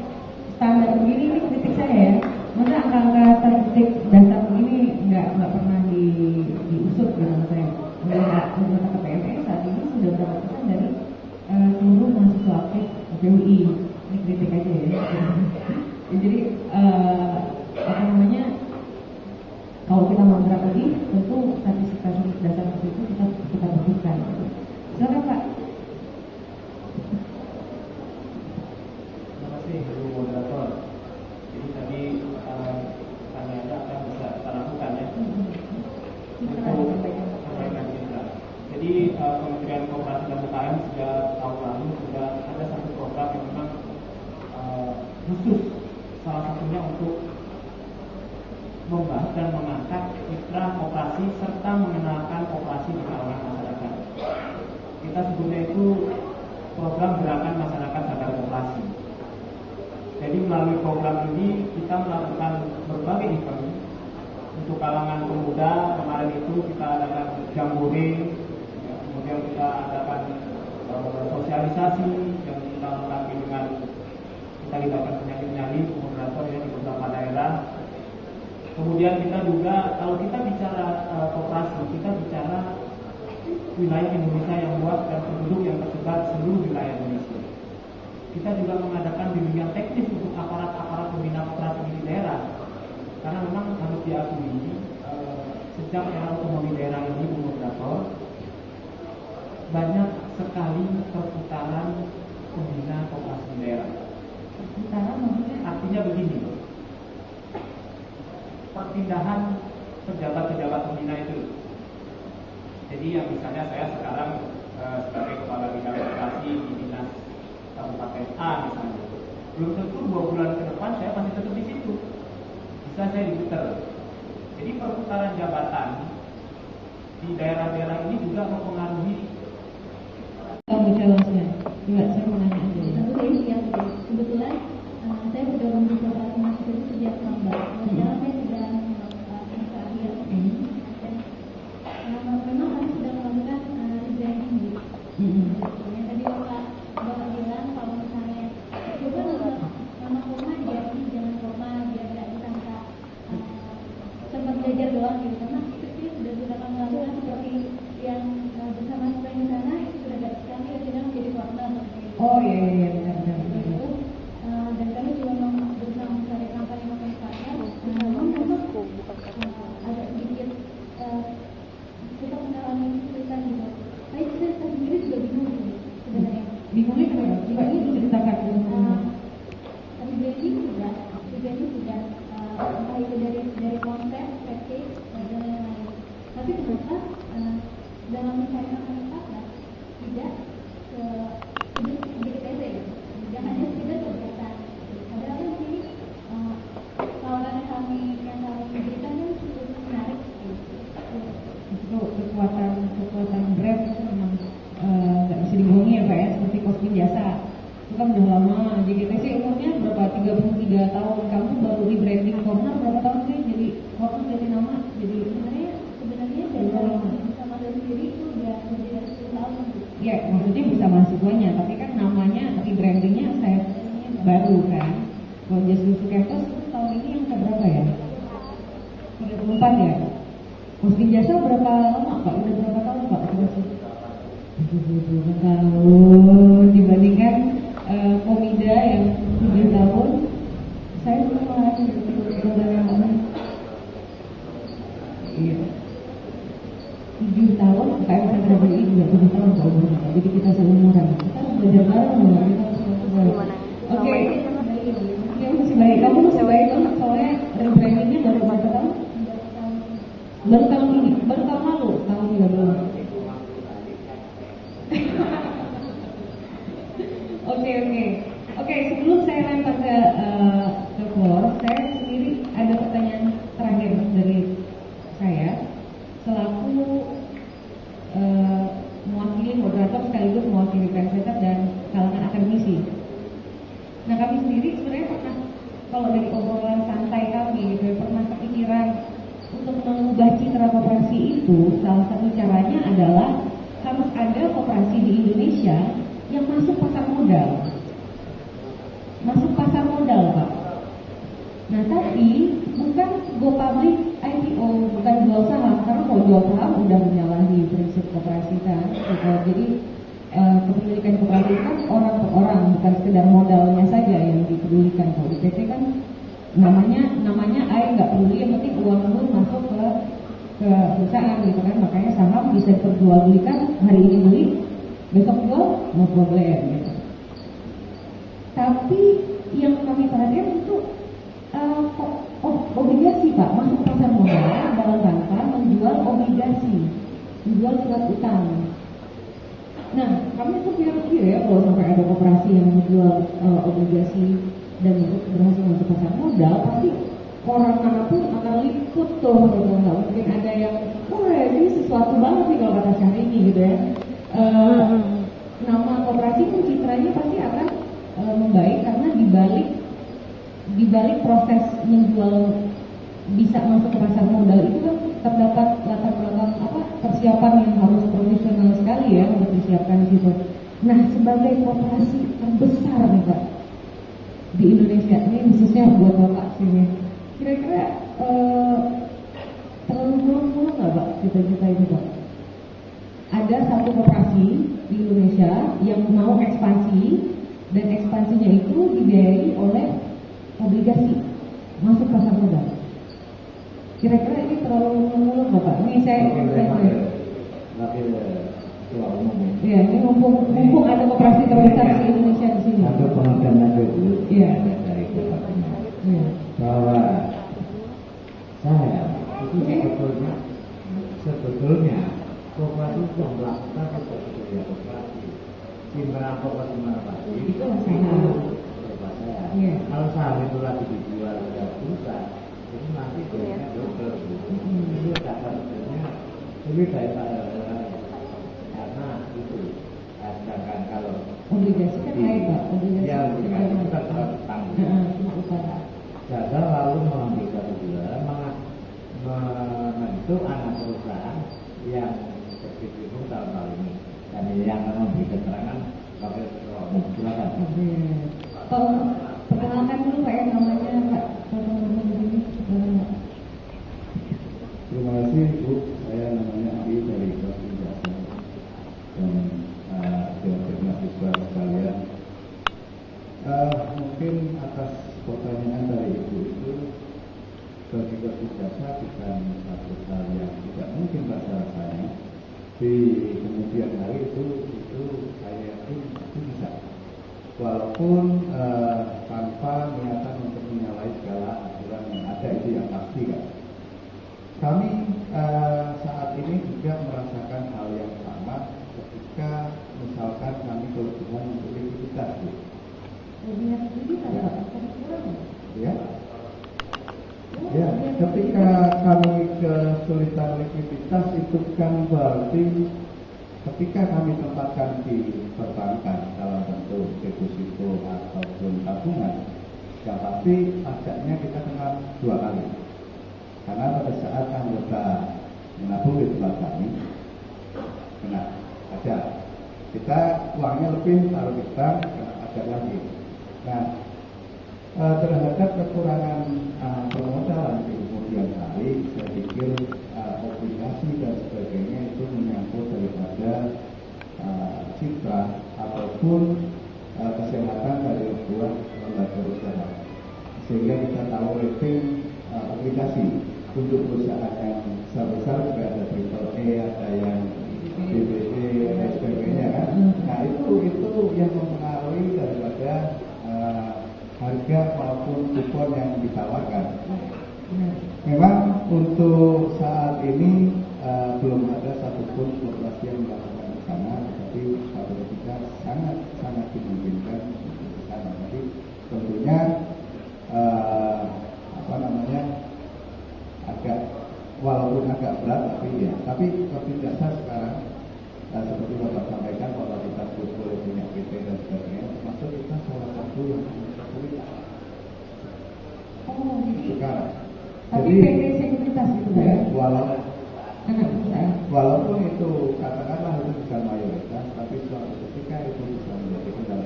standar begini, ini kritik saya ya. Masa angka-angka statistik dasar begini nggak pernah diusut gitu saya. Anggota KPME saat ini sudah berapa persen dari seluruh mahasiswa aktif FMI? Ini kritik aja ya. Jadi apa namanya? Kalau kita mau berapa lagi, tentu statistik dasar seperti itu kita buktikan. Silakan Pak. Terima kasih Bu Moderator. Jadi tadi pertanyaannya akan bisa kita lakukan ya. Untuk sampaikan kita. Jadi Kementerian Koperasi dan UKM sejak tahun lalu sudah ada satu program yang memang khusus, salah satunya untuk membahas dan mengangkat mitra koperasi serta mengenalkan koperasi di kalangan masyarakat. Kita sebutnya itu program Gerakan Masyarakat Sadar Koperasi. Jadi melalui program ini kita melakukan berbagai event untuk kalangan pemuda. Kemarin itu kita adakan jambore, ya, kemudian kita adakan sosialisasi yang kita lengkapi dengan kita libatkan penyanyi-penyanyi, moderator ya di beberapa daerah. Kemudian kita juga, kalau kita bicara koperasi, kita bicara wilayah Indonesia yang luas dan penduduk yang tersebar seluruh wilayah Indonesia. Kita juga mengadakan bimbingan teknis untuk aparat-aparat pembina koperasi di daerah. Karena memang harus diakui, sejak era otonomi daerah ini, moderator, banyak sekali perputaran pembina koperasi di daerah. Perputaran maksudnya artinya begini. Perpindahan pejabat-pejabat pembina itu. Jadi yang misalnya saya sekarang sebagai kepala bidang koperasi di dinas Kabupaten A misalnya, belum tentu 2 bulan ke depan saya masih tetap di situ. Bisa saya diputar. Jadi perputaran jabatan di daerah-daerah ini juga mempengaruhi. Kamu jawabnya. Enggak, saya mau nanya aja. Kebetulan saya bergabung di koperasi mahasiswa itu sejak 19. Sekarang saya sudah melakukan terakhir. Memang kami sudah melakukan rebranding gitu. Tadi Bapak bilang kalau misalnya coba nama koma jadi jangan koma biar nggak disangka cuma belajar doang gitu. Karena itu sudah kami lakukan seperti yang bersama kita di sana itu sudah kami sudah menjadi partner. Oh iya benar. Dan kami juga berusaha mencari kampanye-kampanye, namun memang agak sedikit kita mengalami kesulitan gitu. Saya sendiri juga bingung gitu, sebenarnya. Bingungnya kenapa? Coba ini diceritakan. Rebranding sudah, entah itu dari konsep, package, dan lain-lain. Tapi kenapa dalam mencari partner tidak sedikit aja gitu. Jangan hanya sekedar kegiatan. Padahal di sini tawaran yang kami berikan kan cukup 3 tahun, kamu baru di branding corner berapa tahun sih? Jadi corner jadi nama, jadi sebenarnya dari sama dari sendiri itu udah lebih dari 10 tahun gitu. ya maksudnya bisa mahasiswanya, tapi kan namanya di brandingnya saya baru kan. Kalau Just Lucu Campus tahun ini yang keberapa ya? 34 ya? Posting Jasa berapa lama Pak? Udah berapa tahun Pak? 7 tahun dibandingkan Komida yang 7 tahun. Saya belum lagi iya 7 tahun, kayak saya berapa ini juga 7 tahun Pak umurnya. Jadi kita seumuran. Kita belajar bareng loh. Oke. Ya masih baik. Kamu masih baik kan? Soalnya rebrandingnya baru berapa tahun? Baru tahun ini, baru tahun lalu, tahun 13. Oke, sebelum saya lempar ke floor, saya sendiri ada pertanyaan terakhir dari saya selaku mewakili moderator sekaligus mewakili trendsetter dan kalangan akademisi. Nah, kami sendiri sebenarnya pernah, kalau dari obrolan santai kami gitu, pernah kepikiran untuk mengubah citra koperasi itu. Salah satu caranya adalah harus ada koperasi di Indonesia yang masuk pasar modal. Masuk pasar modal, Pak. Nah, tapi bukan go public IPO, bukan jual saham, karena kalau jual saham udah menyalahi prinsip koperasi kan. Gitu. Jadi kepemilikan koperasi kan orang per orang, bukan sekedar modalnya saja yang dipedulikan. Kalau di PT kan namanya nggak peduli, yang penting uang lu masuk ke perusahaan gitu kan. Makanya saham bisa diperjualbelikan, hari ini beli, besok jual, no problem gitu. Tapi yang kami perhatikan itu obligasi Pak, masuk pasar modal dalam rangka menjual obligasi, menjual surat utang. Nah, kami tuh pikir ya kalau sampai ada koperasi yang menjual obligasi dan itu berhasil masuk pasar modal, pasti orang manapun akan liput tuh, nggak mungkin ada yang, wah ini sesuatu banget nih kalau kata Syahrini gitu ya. Nama koperasi pun citranya pasti akan membaik karena dibalik proses menjual bisa masuk ke pasar modal itu kan terdapat latar belakang persiapan yang harus profesional sekali ya untuk disiapkan di situ. Nah, sebagai koperasi terbesar nih Pak di Indonesia, ini khususnya buat Bapak sini, kira-kira terlalu muluk-muluk nggak Pak cita-cita ini Pak? Ada satu koperasi di Indonesia yang mau ekspansi, dan ekspansinya itu dibiayai oleh obligasi masuk pasar modal. Kira-kira ini terlalu muluk Bapak? Ini saya ya, ini mumpung ada koperasi terbesar di Indonesia di sini. Satu pengertian aja dulu. Iya. Dari Bapak bahwa saya itu sebetulnya koperasi sudah melakukan sesuatu koperasi. Simpan koperasi mana Pak? Itu saya. Iya. Kalau saham itu lagi dijual ke bursa, itu nanti biayanya double. Itu dasarnya sulit saya karena itu. Sedangkan kalau obligasi kan naik Pak, obligasi. Ya, obligasi itu kan terlalu tanggung. Jasa lalu mengambil satu bulan membentuk anak perusahaan yang begitu tahun ini dan yang memberi keterangan pakai silakan. Perkenalkan dulu Pak ya, namanya Pak. Terima kasih Bu, saya namanya Ari dari Koperasi Jasa dan dewan mahasiswa sekalian. Mungkin atas pertanyaan dari Ibu itu bagi Koperasi Jasa bukan satu hal yang tidak mungkin pada rasanya. Di kemudian hari itu saya yakin itu bisa. Walaupun tanpa niatan untuk menyalahi segala aturan yang ada, itu yang pasti kan. Kami saat ini juga merasakan hal yang sama ketika misalkan kami kebutuhan untuk likuiditas. Ya, ketika kami kesulitan likuiditas itu kan berarti ketika kami tempatkan di perbankan dalam bentuk deposito ataupun tabungan, Yang pasti pajaknya kita kena 2 kali. Karena pada saat anggota menabung di tempat kami kena pajak. Kita uangnya lebih taruh di bank kena pajak lagi. Nah, terhadap kekurangan permodalan di kemudian hari, saya pikir obligasi dan sebagainya itu menyangkut daripada citra ataupun kesehatan dari sebuah lembaga usaha, sehingga kita tahu rating obligasi untuk perusahaan yang besar-besar juga ada triple E, ada yang BBB dan sebagainya kan. Nah itu yang mempengaruhi daripada harga maupun kupon yang ditawarkan. Memang untuk saat ini belum ada satupun koperasi yang melakukan ke sana, tetapi suatu ketika sangat dimungkinkan untuk ke sana. Jadi tentunya walaupun agak berat, tapi lebih dasar sekarang seperti Bapak sampaikan bahwa kita boleh punya PT dan sebagainya, termasuk kita salah satu yang sekuritas. Oh, sekarang. Tapi Jadi PT sekuritas itu ya, kan? walaupun itu katakanlah itu bukan mayoritas, tapi suatu ketika itu bisa menjadi kendala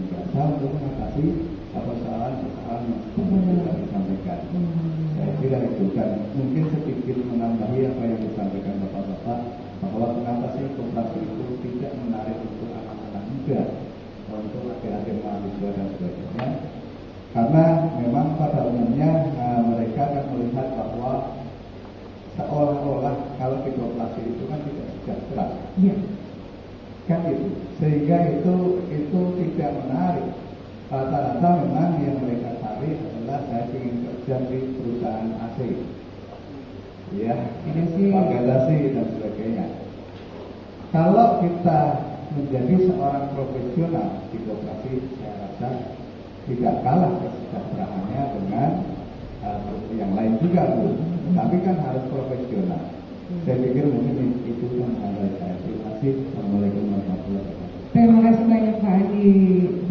jasa untuk mengatasi persoalan-persoalan yang sudah disampaikan. Saya kira itu, dan mungkin sedikit menambahi apa yang disampaikan Bapak-Bapak, bahwa kenapa sih koperasi itu tidak menarik untuk anak-anak muda, untuk adik-adik mahasiswa dan sebagainya. Karena memang pada umumnya mereka akan melihat bahwa seolah-olah kalau di koperasi itu kan tidak sejahtera, kan itu, sehingga itu tidak menarik. Rata-rata memang yang mereka cari adalah saya ingin kerja di perusahaan AC, ya, organisasi dan sebagainya. Kalau kita menjadi seorang profesional di koperasi, saya rasa tidak kalah kesejahteraannya dengan yang lain juga, Bu. Tapi kan harus profesional. Saya pikir mungkin itu yang ada saya. Terima kasih. Assalamualaikum warahmatullahi wabarakatuh. Terima kasih banyak Pak Adi.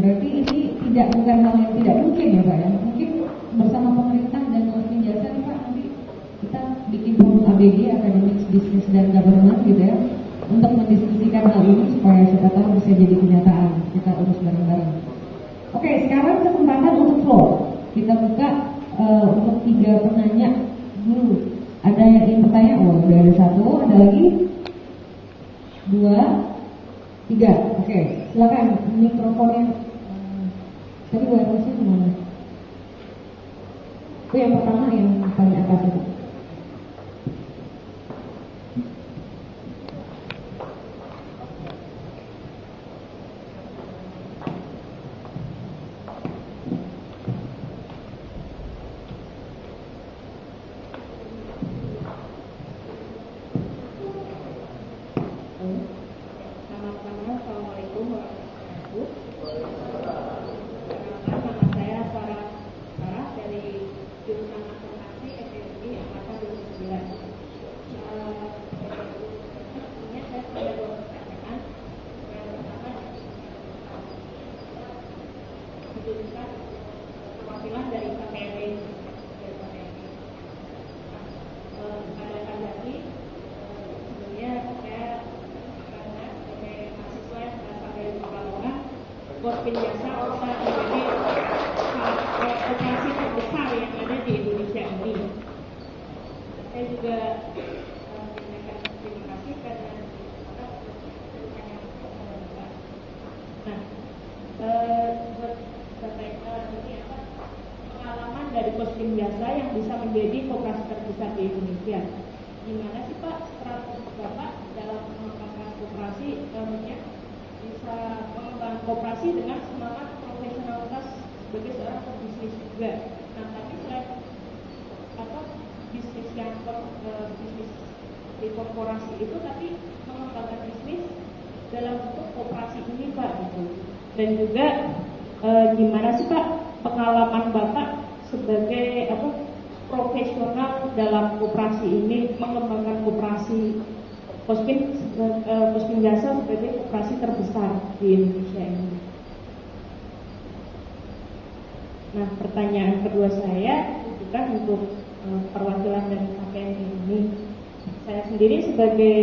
Berarti ini bukan hal yang tidak mungkin ya Pak ya. Mungkin bersama pemerintah dan Posting Jasa nih Pak, nanti kita bikin forum ABG, Academics Business dan Government gitu ya, untuk mendiskusikan hal ini supaya siapa tahu bisa jadi kenyataan. Kita urus bareng-bareng. Oke, sekarang kesempatan untuk floor. Kita buka untuk 3 penanya dulu. Ada yang ingin bertanya? Oh, udah ada 1, ada lagi 2, 3. Oke, silakan mikrofonnya. Tadi wirelessnya kemana? Itu yang pertama yang paling atas itu. Posting Jasa bisa menjadi operasi terbesar yang ada di Indonesia ini. Saya juga menyampaikan terima kasih karena pengalaman dari Posting Jasa yang bisa menjadi koperasi terbesar di Indonesia. Gimana sih Pak strategi Bapak dalam mengembangkan koperasi, bisa mengembangkan koperasi dengan semangat profesionalitas sebagai seorang pebisnis juga. Nah, tapi selain bisnis yang bisnis di korporasi itu, tapi mengembangkan bisnis dalam bentuk koperasi ini Pak gitu. Dan juga gimana sih Pak pengalaman Bapak sebagai profesional dalam koperasi ini, mengembangkan koperasi Posting Jasa sebagai koperasi terbesar di Indonesia ini. Nah, pertanyaan kedua saya bukan untuk perwakilan dari KPME ini. Saya sendiri sebagai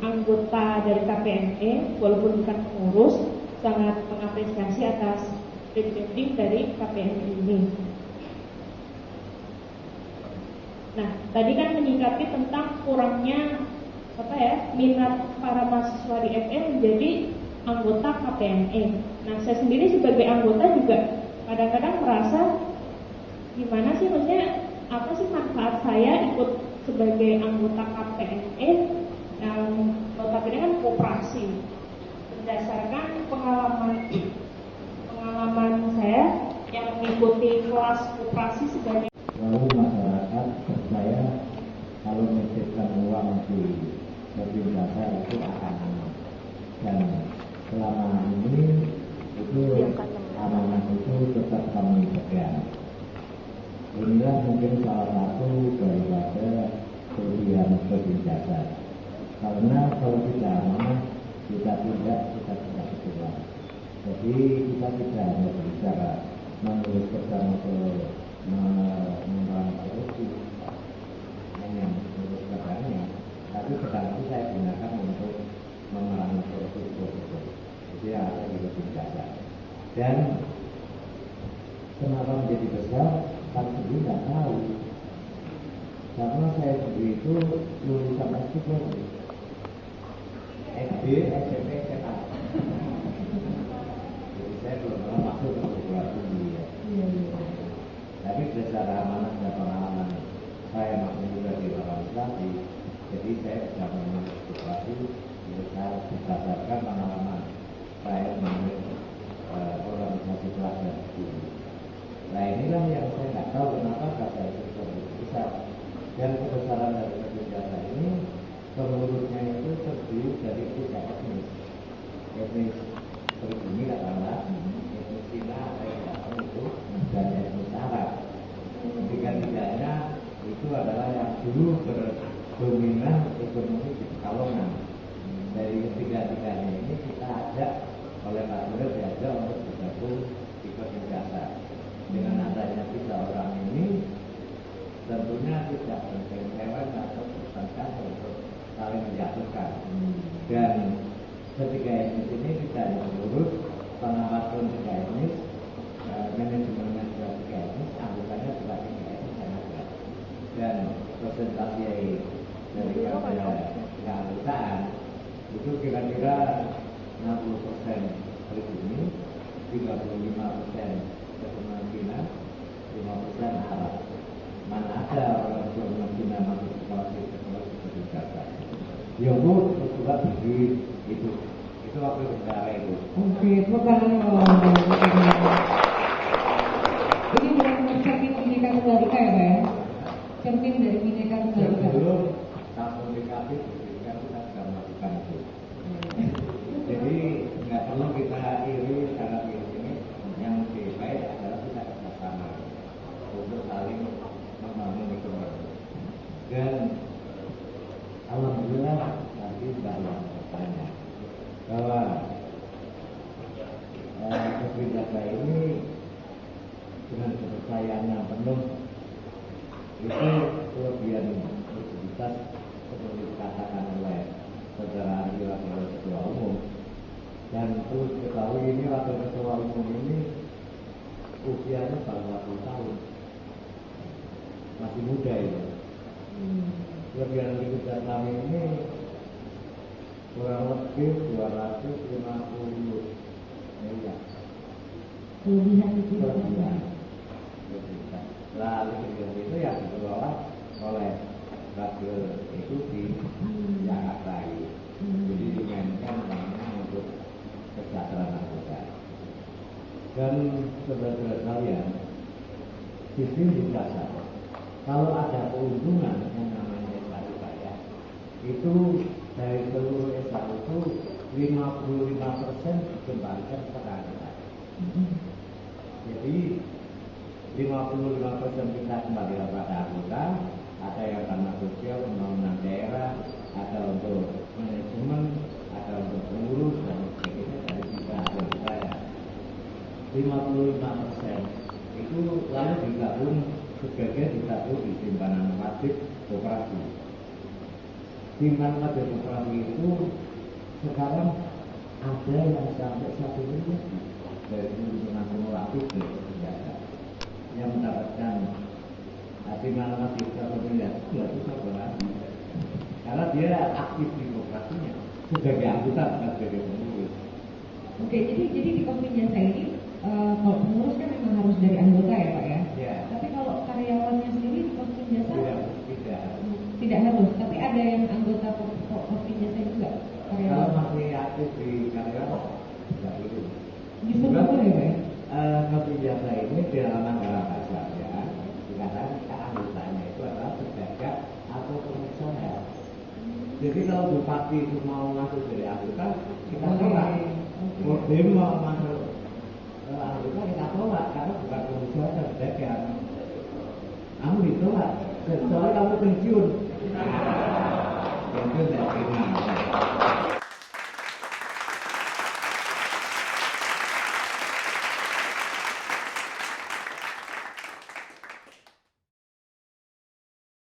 anggota dari KPME, walaupun bukan pengurus, sangat mengapresiasi atas rebranding dari KPME ini. Nah, tadi kan menyikapi tentang kurangnya minat para mahasiswa di FM menjadi anggota KPME. Nah, saya sendiri sebagai anggota juga kadang-kadang merasa gimana sih, maksudnya apa sih manfaat saya ikut sebagai anggota KPME yang notabene kan koperasi. Berdasarkan pengalaman saya yang mengikuti kelas koperasi sebagai lalu masyarakat percaya kalau menitipkan uang di Perbin Jasa itu akan aman, dan selama ini itu amanah itu tetap kami pegang. Inilah mungkin salah satu daripada kelebihan Perbin Jasa, karena kalau tidak amanah kita tidak keluar. Jadi kita tidak hanya berbicara mengurus bersama mengurangi korupsi, hanya mengurus barangnya, tapi sekarang itu saya gunakan untuk memerangi korupsi. Jadi ada di Perbin Jasa. Dan kenapa menjadi besar? Saya sendiri tidak tahu, karena saya sendiri itu lulusan SD, SMP, SMA. Jadi saya belum pernah masuk ke perguruan tinggi ya. Tapi berdasarkan amanah dan pengalaman saya masuk juga di organisasi, jadi saya bisa mengurus koperasi berdasarkan pengalaman saya mengurus organisasi pelajar dulu. Nah, inilah yang saya nggak tahu kenapa saya itu begitu besar. Dan kebesaran dari Perbin Jasa ini pengurusnya itu terdiri dari 3 etnis. Etnis pribumi katakanlah, etnis Cina ada yang datang itu, dan etnis Arab. Tiga-tiganya itu adalah yang dulu berdominan ekonomi di Pekalongan. Dari ketiga-tiganya ini kita ajak oleh Pak Gubernur, diajak untuk bergabung di Perbin Jasa. Dengan adanya 3 orang ini, tentunya tidak berkaitan atau tersangka untuk saling menjatuhkan. Dan ketiga etnis ini tidak mengurus pengawasan 3 etnis, manajemennya juga 3 etnis, anggotanya juga 3 etnis yang ada. Dan presentasi dari keanggotaan itu kira-kira 60% pribumi, 35% keturunan Cina, 5% Arab. Mana ada orang keturunan Cina masuk sekolah Perbin Jasa? Ya Bu, juga berdiri itu waktu negara itu. Oke, bukan ini benar-benar cermin Bhinneka Tunggal Ika ya Pak ya? Cermin dari Bhinneka Tunggal Ika. Sebelum komunikasi kita sudah melakukan itu. Jadi nggak perlu kita iri secara ini, yang lebih baik adalah kita bersama untuk saling membangun ekonomi. Dan alhamdulillah tadi Mbak yang bertanya bahwa Perbin Jasa ini dengan kepercayaan yang penuh itu kelebihan integritas seperti dikatakan oleh saudara Andi Wakil Ketua Umum. Dan terus ketahui ini Wakil Ketua Umum ini usianya baru 40 tahun, masih muda ya. Kelebihan integritas kami ini kurang lebih 250 miliar. Kelebihan itu Lalu itu yang dikelola oleh Wakil itu di Jakarta. Jadi dimainkan untuk kesejahteraan anggota. Dan saudara-saudara sekalian, sistem di Jasa, kalau ada keuntungan yang namanya SAU kaya, itu dari seluruh SAU itu 55% dikembalikan kepada anggota. Jadi 55% kita kembali kepada anggota, ada yang karena sosial, pembangunan daerah, ada untuk manajemen, ada untuk pengurus, dan sebagainya dari kita hasil saya. 55% itu lalu digabung sebagai disatu di simpanan wajib koperasi. Simpanan wajib koperasi itu sekarang ada yang sampai 1 miliar dari lingkungan kumulatif dari senjata yang mendapatkan simpanan wajib 1 miliar itu nggak bisa berarti karena dia aktif di kooperasinya sebagai anggota bukan sebagai pengurus. Oke, jadi di Kopi Jasa ini kalau pengurus kan memang harus dari anggota ya Pak ya? Ya. Tapi kalau karyawannya sendiri di Kopi Jasa Tidak harus. Tapi ada yang anggota Kopi Jasa juga karyawan? Kalau masih aktif di karyawan, tidak itu. Justru boleh ya Pak ya? Kopi Jasa ini di dalam anggaran dasar ya, dikatakan keanggotanya itu adalah pejabat atau pengusaha. Jadi kalau bupati itu mau masuk jadi anggota, kita tolak. Dia mau masuk anggota kita tolak karena bukan pengusaha dan pedagang. Kamu ditolak, kecuali kamu pensiun. Pensiun tidak terima.